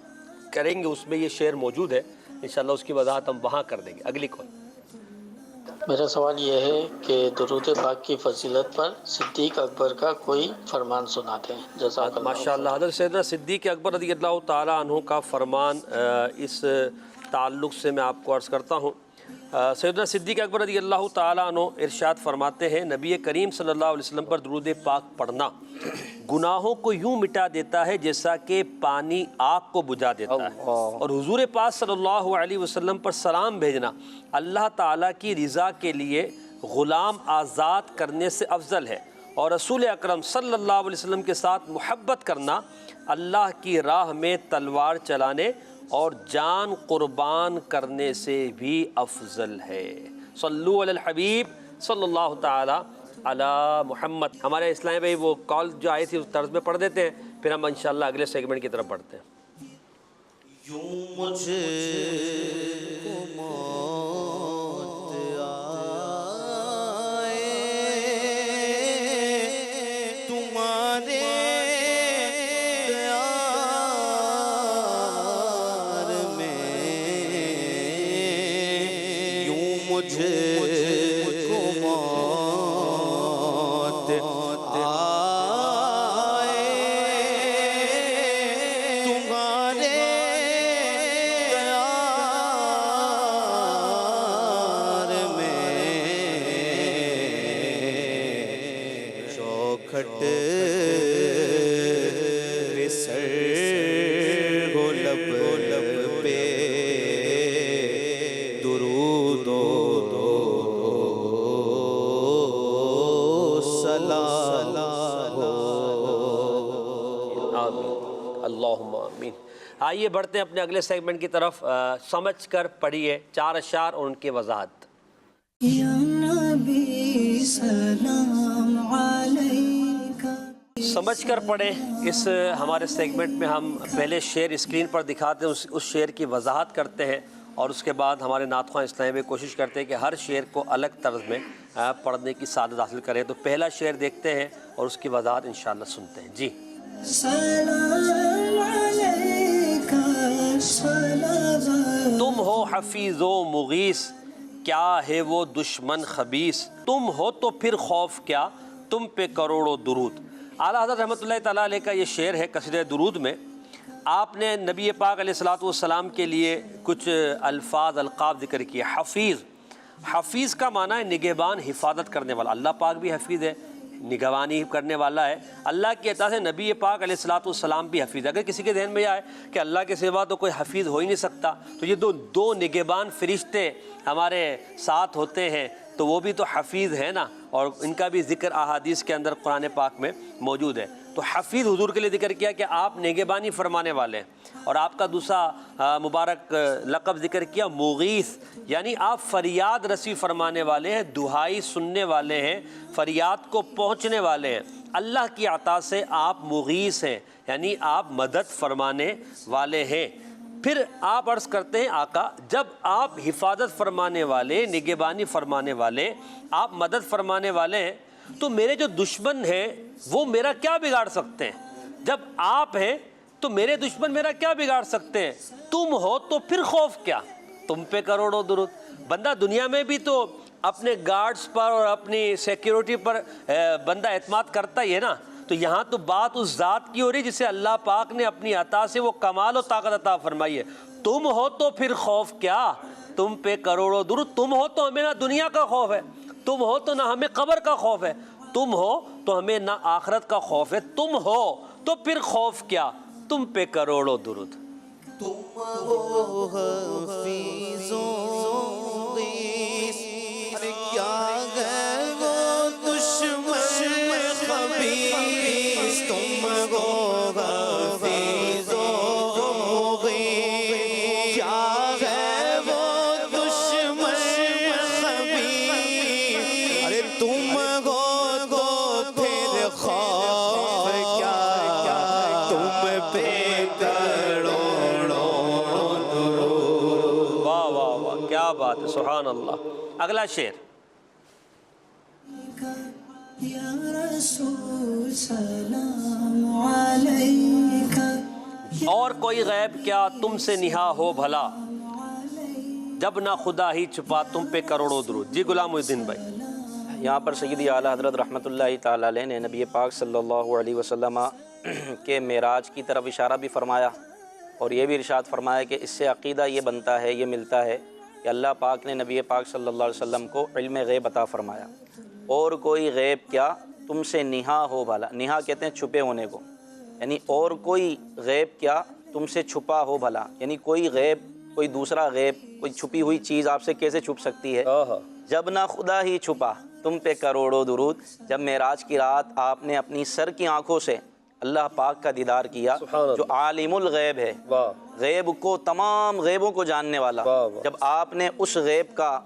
کریں گے اس میں یہ شعر موجود ہے، انشاءاللہ اس کی وضاحت ہم وہاں کر دیں گے۔ اگلی کال۔ میرا سوال یہ ہے کہ درود پاک کی فضیلت پر صدیق اکبر کا کوئی فرمان سناتے ہیں، جزاک اللہ۔ ماشاءاللہ، حضرت سیدنا صدیق اکبر رضی اللہ تعالیٰ عنہ کا فرمان اس تعلق سے میں آپ کو عرض کرتا ہوں۔ سیدنا صدیق اکبر رضی اللہ تعالیٰ عنہ ارشاد فرماتے ہیں، نبی کریم صلی اللہ علیہ وسلم پر درود پاک پڑھنا گناہوں کو یوں مٹا دیتا ہے جیسا کہ پانی آگ کو بجھا دیتا ہے، اور حضور پاک صلی اللہ علیہ وسلم پر سلام بھیجنا اللہ تعالیٰ کی رضا کے لیے غلام آزاد کرنے سے افضل ہے، اور رسول اکرم صلی اللہ علیہ وسلم کے ساتھ محبت کرنا اللہ کی راہ میں تلوار چلانے اور جان قربان کرنے سے بھی افضل ہے۔ صلو علی الحبیب صلی اللہ تعالی علی محمد۔ ہمارے اسلام بھائی وہ کال جو آئی تھی اس طرز میں پڑھ دیتے ہیں، پھر ہم انشاءاللہ اگلے سیگمنٹ کی طرف بڑھتے ہیں۔ یوں مجھے کو موت آئے تمہارے دیار میں، یوں مجھے کو موت آئے تمہارے دیار میں، چوکھٹ پہ سر ہو لب پہ درود و سلام ہو۔ آمین، اللہم آمین۔ آئیے بڑھتے ہیں اپنے اگلے سیگمنٹ کی طرف۔ سمجھ کر پڑھیے 4 اشعار اور ان کی وضاحت۔ یا نبی سلام علیکہ۔ سمجھ کر پڑھیں، اس ہمارے سیگمنٹ میں ہم پہلے شعر اسکرین پر دکھاتے ہیں، اس شعر کی وضاحت کرتے ہیں، اور اس کے بعد ہمارے نعت خواں اسلام میں کوشش کرتے ہیں کہ ہر شعر کو الگ طرز میں پڑھنے کی سعادت حاصل کریں۔ تو پہلا شعر دیکھتے ہیں اور اس کی وضاحت انشاءاللہ سنتے ہیں۔ جی۔ سلام علیکہ صلوات۔ تم ہو حفیظ و مغیث، کیا ہے وہ دشمن خبیث، تم ہو تو پھر خوف کیا، تم پہ کروڑوں درود۔ اعلیٰ حضرت رحمۃ اللہ تعالیٰ علیہ کا یہ شعر ہے قصیدہ درود میں۔ آپ نے نبی پاک علیہ الصلوۃ والسلام کے لیے کچھ الفاظ القاب ذکر کیے۔ حفیظ، حفیظ کا معنی ہے نگہبان، حفاظت کرنے والا۔ اللہ پاک بھی حفیظ ہے، نگہبانی کرنے والا ہے۔ اللہ کی عطا سے نبی پاک علیہ الصلوۃ والسلام بھی حفیظ ہے۔ اگر کسی کے ذہن میں یہ آئے کہ اللہ کے سوا تو کوئی حفیظ ہو ہی نہیں سکتا، تو یہ دو نگہبان فرشتے ہمارے ساتھ ہوتے ہیں تو وہ بھی تو حفیظ ہے نا، اور ان کا بھی ذکر احادیث کے اندر قرآن پاک میں موجود ہے۔ تو تو حفیظ حضور کے لیے ذکر کیا کہ آپ نگہبانی فرمانے والے ہیں، اور آپ کا دوسرا مبارک لقب ذکر کیا مغیث، یعنی آپ فریاد رسی فرمانے والے ہیں، دہائی سننے والے ہیں، فریاد کو پہنچنے والے ہیں۔ اللہ کی عطا سے آپ مغیث ہیں، یعنی آپ مدد فرمانے والے ہیں۔ پھر آپ عرض کرتے ہیں آقا جب آپ حفاظت فرمانے والے، نگہبانی فرمانے والے، آپ مدد فرمانے والے ہیں، تو میرے جو دشمن ہیں وہ میرا کیا بگاڑ سکتے ہیں؟ جب آپ ہیں تو میرے دشمن میرا کیا بگاڑ سکتے ہیں؟ تم ہو تو پھر خوف کیا؟ تم پہ کروڑوں درود۔ بندہ دنیا میں بھی تو اپنے گارڈز پر اور اپنی سیکیورٹی پر بندہ اعتماد کرتا ہی ہے نا، تو یہاں تو بات اس ذات کی ہو رہی جسے اللہ پاک نے اپنی عطا سے وہ کمال و طاقت عطا فرمائی ہے۔ تم ہو تو پھر خوف کیا؟ تم پہ کروڑوں درود۔ تم ہو تو ہمیں نہ دنیا کا خوف ہے، تم ہو تو نہ ہمیں قبر کا خوف ہے، تم ہو تو ہمیں نہ آخرت کا خوف ہے، تم ہو تو پھر خوف کیا؟ تم پہ کروڑوں درود۔ تم ہو حفیظ و غیث، کیا ہے وہ دشمن خبیث، تم ہو حفیظ و غیث، کیا ہے وہ دشمن خبیث، ارے تم ہو تو پھر خوف کیا، تم پہ کروڑوں درود۔ واہ واہ واہ، کیا بات ہے، سبحان اللہ۔ اگلا شعر۔ یا رسول سلام علیکہ، اور کوئی غیب کیا تم سے نہا ہو بھلا، جب نہ خدا ہی چھپا تم پہ کروڑوں درود۔ جی غلام محی الدین بھائی۔ یہاں پر سیدی اعلیٰ حضرت رحمۃ اللہ تعالیٰ علیہ نے نبی پاک صلی اللہ علیہ وسلم کے معراج کی طرف اشارہ بھی فرمایا، اور یہ بھی ارشاد فرمایا کہ اس سے عقیدہ یہ بنتا ہے، یہ ملتا ہے کہ اللہ پاک نے نبی پاک صلی اللہ علیہ وسلم کو علم غیب عطا فرمایا۔ اور کوئی غیب کیا تم سے نہا ہو بھلا، نہا کہتے ہیں چھپے ہونے کو، یعنی اور کوئی غیب کیا تم سے چھپا ہو بھلا، یعنی کوئی غیب، کوئی دوسرا غیب، کوئی چھپی ہوئی چیز آپ سے کیسے چھپ سکتی ہے؟ جب نہ خدا ہی چھپا تم پہ کروڑوں درود۔ جب معراج کی رات آپ نے اپنی سر کی آنکھوں سے اللہ پاک کا دیدار کیا، جو عالم الغیب ہے، غیب کو، تمام غیبوں کو جاننے والا، جب آپ نے اس غیب کا،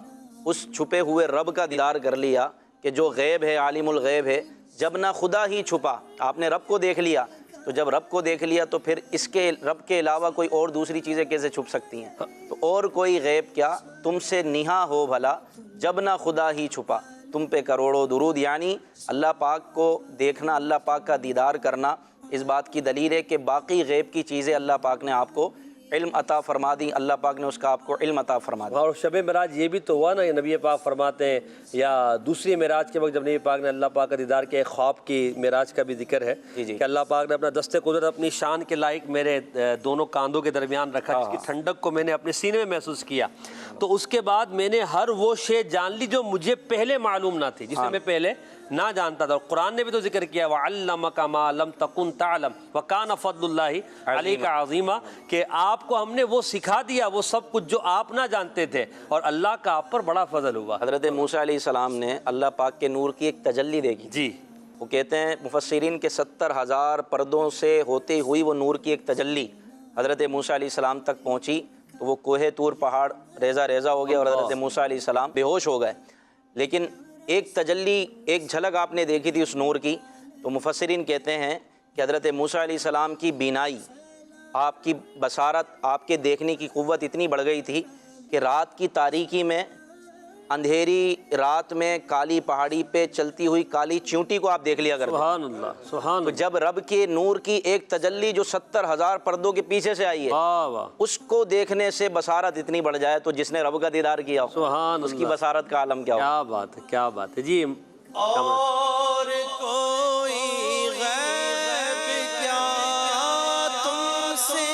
اس چھپے ہوئے رب کا دیدار کر لیا کہ جو غیب ہے، عالم الغیب ہے، جب نہ خدا ہی چھپا، آپ نے رب کو دیکھ لیا، تو جب رب کو دیکھ لیا تو پھر اس کے رب کے علاوہ کوئی اور دوسری چیزیں کیسے چھپ سکتی ہیں؟ تو اور کوئی غیب کیا تم سے نہا ہو بھلا، جب نہ خدا ہی چھپا تم پہ کروڑوں درود، یعنی اللہ پاک کو دیکھنا، اللہ پاک کا دیدار کرنا اس بات کی دلیل ہے کہ باقی غیب کی چیزیں اللہ پاک نے آپ کو علم عطا فرما دی، اللہ پاک نے اس کا آپ کو علم عطا فرما دیا۔ اور شب معراج یہ بھی تو ہوا نا، یہ نبی پاک فرماتے ہیں، یا دوسری معراج کے وقت جب نبی پاک نے اللہ پاک کا دیدار کیا، ایک خواب کی معراج کا بھی ذکر ہے کہ اللہ پاک نے اپنا دست قدرت اپنی شان کے لائق میرے دونوں کاندھوں کے درمیان رکھا، جس کی ٹھنڈک کو میں نے اپنے سینے میں محسوس کیا، تو اس کے بعد میں نے ہر وہ شے جان لی جو مجھے پہلے معلوم نہ تھی، جسے میں پہلے نہ جانتا تھا۔ اور قرآن نے بھی تو ذکر کیا وَعَلَّمَكَ مَا لَمْ تَكُنْ تَعْلَمْ وَكَانَ فَضْلُ اللَّهِ عَلَيْكَ عَظِيمًا، کہ آپ کو ہم نے وہ سکھا دیا، وہ سب کچھ جو آپ نہ جانتے تھے، اور اللہ کا آپ پر بڑا فضل ہوا۔ حضرت موسیٰ علیہ السلام نے اللہ پاک کے نور کی ایک تجلی دیکھی، جی، وہ کہتے ہیں مفسرین کے 70,000 پردوں سے ہوتے ہوئی وہ نور کی ایک تجلی حضرت موسیٰ علیہ السلام تک پہنچی، تو وہ کوہ طور پہاڑ ریزہ ریزہ ہو گیا اور حضرت موسیٰ علیہ السلام بے ہوش ہو گئے۔ لیکن ایک تجلی، ایک جھلک آپ نے دیکھی تھی اس نور کی، تو مفسرین کہتے ہیں کہ حضرت موسیٰ علیہ السلام کی بینائی، آپ کی بصارت، آپ کے دیکھنے کی قوت اتنی بڑھ گئی تھی کہ رات کی تاریکی میں، اندھیری رات میں کالی پہاڑی پہ چلتی ہوئی کالی چیونٹی کو آپ دیکھ لیا کرتے۔ سبحان اللہ، سبحان تو جب رب کے نور کی ایک تجلی جو 70,000 پردوں کے پیچھے سے آئی ہے، اس کو دیکھنے سے بصارت اتنی بڑھ جائے تو جس نے رب کا دیدار کیا سبحان اس کی بصارت کا عالم کیا ہو۔ کیا بات ہے، کیا بات ہے۔ جی، اور کوئی غیب کیا تم سے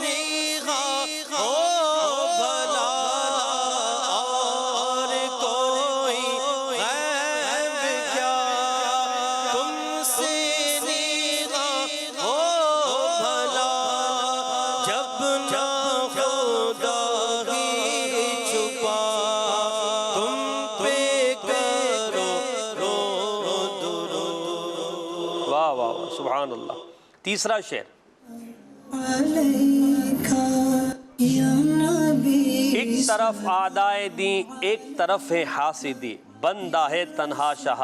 نہا ہو بھلا، اور کوئی غیب کیا تم سے نہا ہو بھلا، جب نہ خدا ہی چھپا تم پہ کرو واہ واہ واہ، سبحان اللہ۔ تیسرا شعر، علیکہ یا نبی ایک طرف اعدائے دیں ایک طرف ہے حاسدی، بندہ ہے تنہا شاہ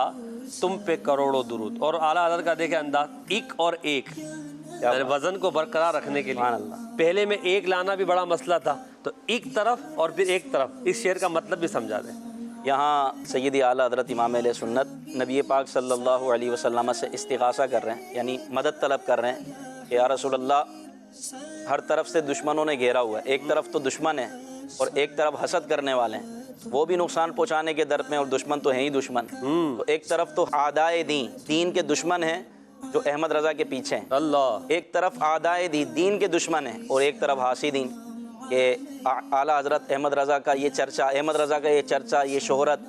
تم پہ کروڑوں درود. اور اعلیٰ حضرت کا دیکھیں انداز، ایک اور ایک، یعنی وزن کو برقرار رکھنے کے لیے. پہلے میں ایک لانا بھی بڑا مسئلہ تھا، تو ایک طرف اور پھر ایک طرف. اس شعر کا مطلب بھی سمجھا دیں. یہاں سیدی اعلیٰ حضرت امام اہل سنت نبی پاک صلی اللہ علیہ وسلم سے استغاثہ کر رہے ہیں، یعنی مدد طلب کر رہے ہیں کہ یا رسول اللہ ہر طرف سے دشمنوں نے گھیرا ہوا ہے، ایک طرف تو دشمن ہے اور ایک طرف حسد کرنے والے ہیں، وہ بھی نقصان پہنچانے کے در میں، اور دشمن تو ہیں ہی دشمن. تو ایک طرف تو اعدائے دین کے دشمن ہیں جو احمد رضا کے پیچھے ہیں، اللہ، ایک طرف اعدائے دین کے دشمن ہیں اور ایک طرف حاسدین. کہ اعلیٰ حضرت احمد رضا کا یہ چرچا، یہ شہرت،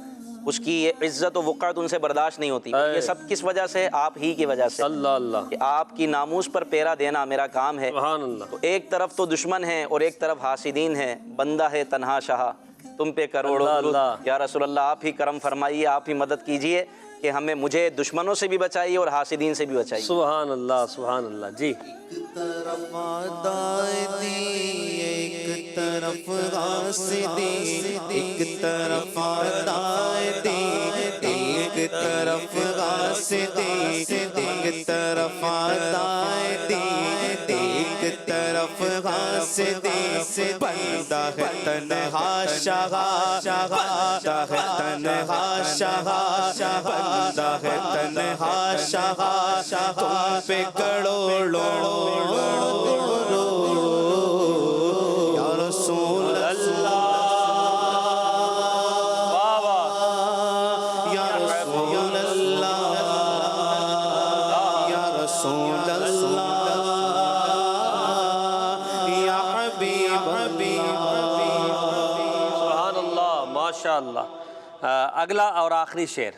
اس کی یہ عزت و وقعت ان سے برداشت نہیں ہوتی. یہ سب کس وجہ سے؟ آپ ہی کی وجہ سے. اللہ اللہ، کہ آپ کی ناموس پر پیرا دینا میرا کام ہے. سبحان اللہ. تو ایک طرف تو دشمن ہیں اور ایک طرف حاسدین ہیں، بندہ ہے تنہا شاہ تم پہ کروڑوں درود. یا رسول اللہ آپ ہی کرم فرمائیے، آپ ہی مدد کیجئے کہ مجھے دشمنوں سے بھی بچائیے اور حاسدین سے بھی بچائیے. سبحان اللہ سبحان اللہ. جی، ایک طرف اعدائے دین ایک طرف حاسدین، ایک طرف اعدائے دین ایک طرف حاسدین، ایک طرف اعدائے دین ایک طرف حاسدین. بندہ ہے تنہا شاہ، بندہ ہے تنہا شاہ، بندہ ہے تنہا شاہ تم پہ کروڑوں یا رسول اللہ، یا رسول اللہ، یا رسول اللہ، یا حبیب سبحان اللہ، ماشاء اللہ. اگلا اور آخری شعر،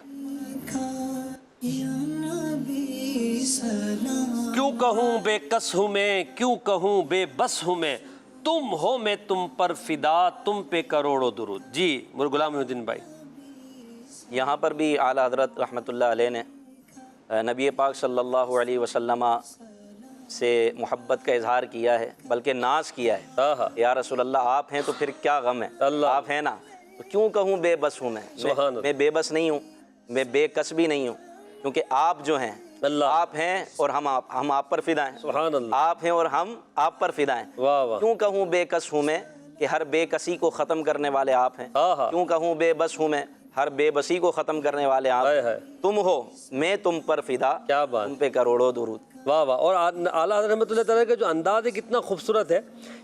یا نبی سلام کیوں کہوں بے کس ہوں میں، کیوں کہوں بے بس ہوں میں، تم ہو میں تم پر فدا، تم پہ کروڑوں درود. جی غلام محی الدین بھائی. یہاں پر بھی اعلیٰ حضرت رحمۃ اللہ علیہ نے نبی پاک صلی اللہ علیہ وسلم سے محبت کا اظہار کیا ہے، بلکہ ناز کیا ہے. یا رسول اللہ آپ ہیں تو پھر کیا غم ہے، آپ ہیں نا، تو کیوں کہوں بے بس ہوں میں بے بس نہیں ہوں، میں بے کس بھی نہیں ہوں، کیونکہ آپ جو ہیں آپ ہیں اور ہم آپ پر فدا ہیں. سبحان اللہ. آپ ہیں اور ہم آپ پر فدا ہیں. کیوں کہوں بے کس ہوں میں، کہ ہر بے کسی کو ختم کرنے والے آپ ہیں. کیوں کہوں بے بس ہوں میں، ہر بے بسی کو ختم کرنے والے آپ ہیں. تم ہو میں تم پر فدا، کیا بات، تم پہ کروڑوں درود. واہ واہ. اور اعلیٰ حضرت رحمۃ اللہ تعالیٰ کا جو انداز ہے کتنا خوبصورت ہے،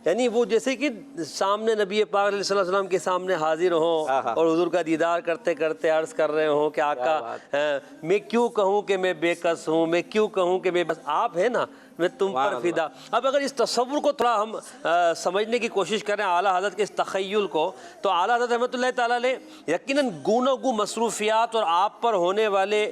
یعنی وہ جیسے کہ سامنے نبی پاک علیہ السلام کے سامنے حاضر ہوں اور حضور کا دیدار کرتے کرتے عرض کر رہے ہوں کہ آقا میں کیوں کہوں کہ میں بے کس ہوں، میں کیوں کہوں کہ میں بس آپ ہے نا، میں تم پر فدا. اب اگر اس تصور کو تھوڑا ہم سمجھنے کی کوشش کریں اعلیٰ حضرت کے اس تخیل کو، تو اعلیٰ حضرت رحمۃ اللہ تعالیٰ علیہ یقیناً گونوں گو مصروفیات اور آپ پر ہونے والے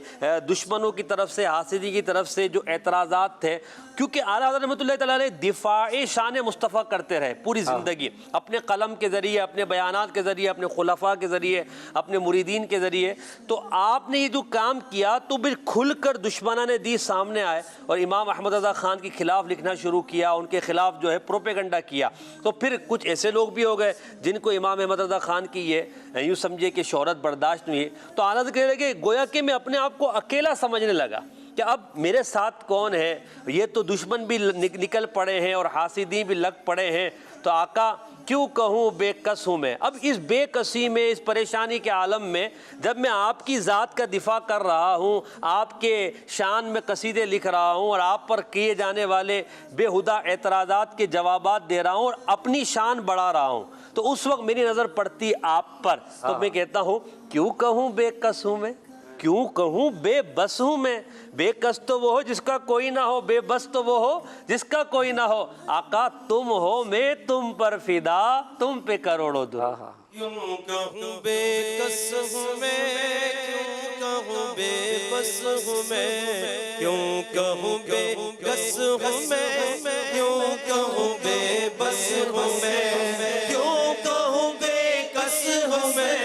دشمنوں کی طرف سے، حاسدی کی طرف سے جو اعتراضات تھے، کیونکہ اعلیٰ حضرت رحمۃ اللہ تعالیٰ علیہ دفاع شان مصطفیٰ کرتے رہے پوری زندگی، اپنے قلم کے ذریعے، اپنے بیانات کے ذریعے، اپنے خلفاء کے ذریعے، اپنے مریدین کے ذریعے. تو آپ نے یہ جو کام کیا تو پھر کھل کر دشمنان دی سامنے آئے اور امام احمد رضا خان کے خلاف لکھنا شروع کیا، ان کے خلاف جو ہے پروپیگنڈا کیا. تو پھر کچھ ایسے لوگ بھی ہو گئے جن کو امام احمد رضا خان کی یہ یوں سمجھے کہ شہرت برداشت نہیں ہے، تو اعلیٰ حضرت کہنے لگے گویا کہ میں اپنے آپ کو اکیلا سمجھنے لگا کہ اب میرے ساتھ کون ہے، یہ تو دشمن بھی نکل پڑے ہیں اور حاسدین بھی لگ پڑے ہیں، تو آقا کیوں کہوں بے کس ہوں میں. اب اس بے کسی میں، اس پریشانی کے عالم میں جب میں آپ کی ذات کا دفاع کر رہا ہوں، آپ کے شان میں قصیدے لکھ رہا ہوں اور آپ پر کیے جانے والے بے ہدہ اعتراضات کے جوابات دے رہا ہوں اور اپنی شان بڑھا رہا ہوں، تو اس وقت میری نظر پڑتی آپ پر. تو میں کہتا ہوں کیوں کہوں بے کس ہوں میں، کیوں کہوں بے بس ہوں میں. بے کس تو وہ ہو جس کا کوئی نہ ہو، بے بس تو وہ ہو جس کا کوئی نہ ہو. آقا تم ہو میں تم پر فدا، تم پہ کروڑوں درود. کیوں کہوں بے کس ہوں میں، کیوں کہوں بے بس ہوں میں، کیوں کہوں بے کس ہوں میں، کیوں کہوں بے بس ہوں میں، کیوں کہوں بے کس ہوں میں،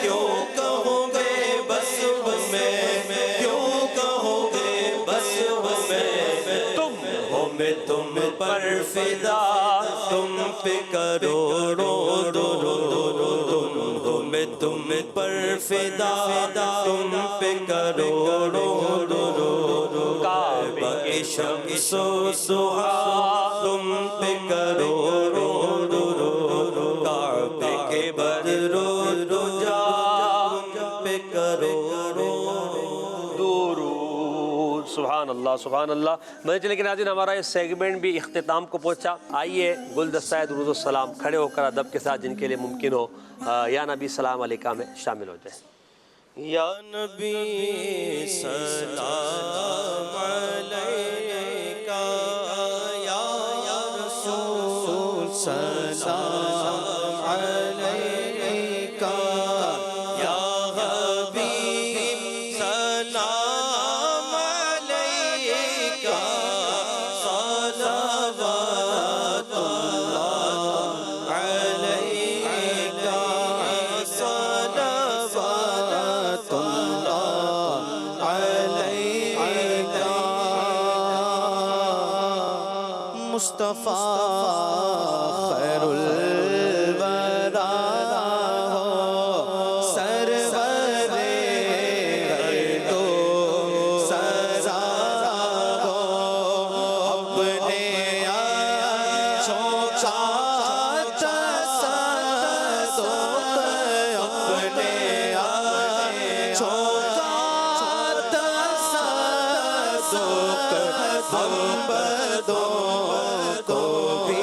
کیوں کہوں بے بس ہوں میں، کیوں کہوں بے بس ہوں میں. تم پر فدا تم پہ کروڑوں درود میں تم پر فدا تم پہ کروڑوں درود کعبہ کے شمس و ضحیٰ تم پہ کروڑوں درود کعبے کے بدر و دجا تم پہ کروڑوں درود. سبحان اللہ سبحان اللہ. مدنی چینل کے ناظرین، ہمارا یہ سیگمنٹ بھی اختتام کو پہنچا. آئیے گلدستہ درود و سلام کھڑے ہو کر ادب کے ساتھ جن کے لیے ممکن ہو یا نبی سلام علیکہ میں شامل ہو جائیں. یا نبی سلام علیکہ یا رسول سلام علیکہ یا حبیب سلام علیکہ صلوات اللہ علیکہ صلوات اللہ علیکہ مصطفیٰ خیر الورا ہو سرور گردو سزا ہو اپنے آنچوں کا تصدق اپنے آنچوں کا تصدق ہم بدوں کو بھی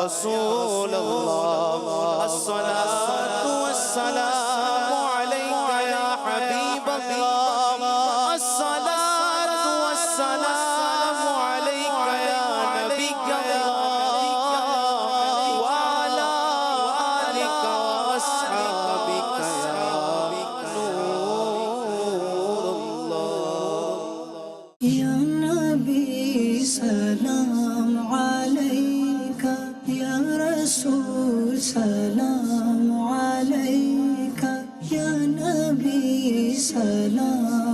رسول اللہ الصلاة والسلام عليك يا حبيب الله الصلاة والسلام عليك يا نبي الله وعلى آلك وأصحابك يا نور الله یا نبی سلام علیکہ یا رسول سلام علیکہ یا نبی سلام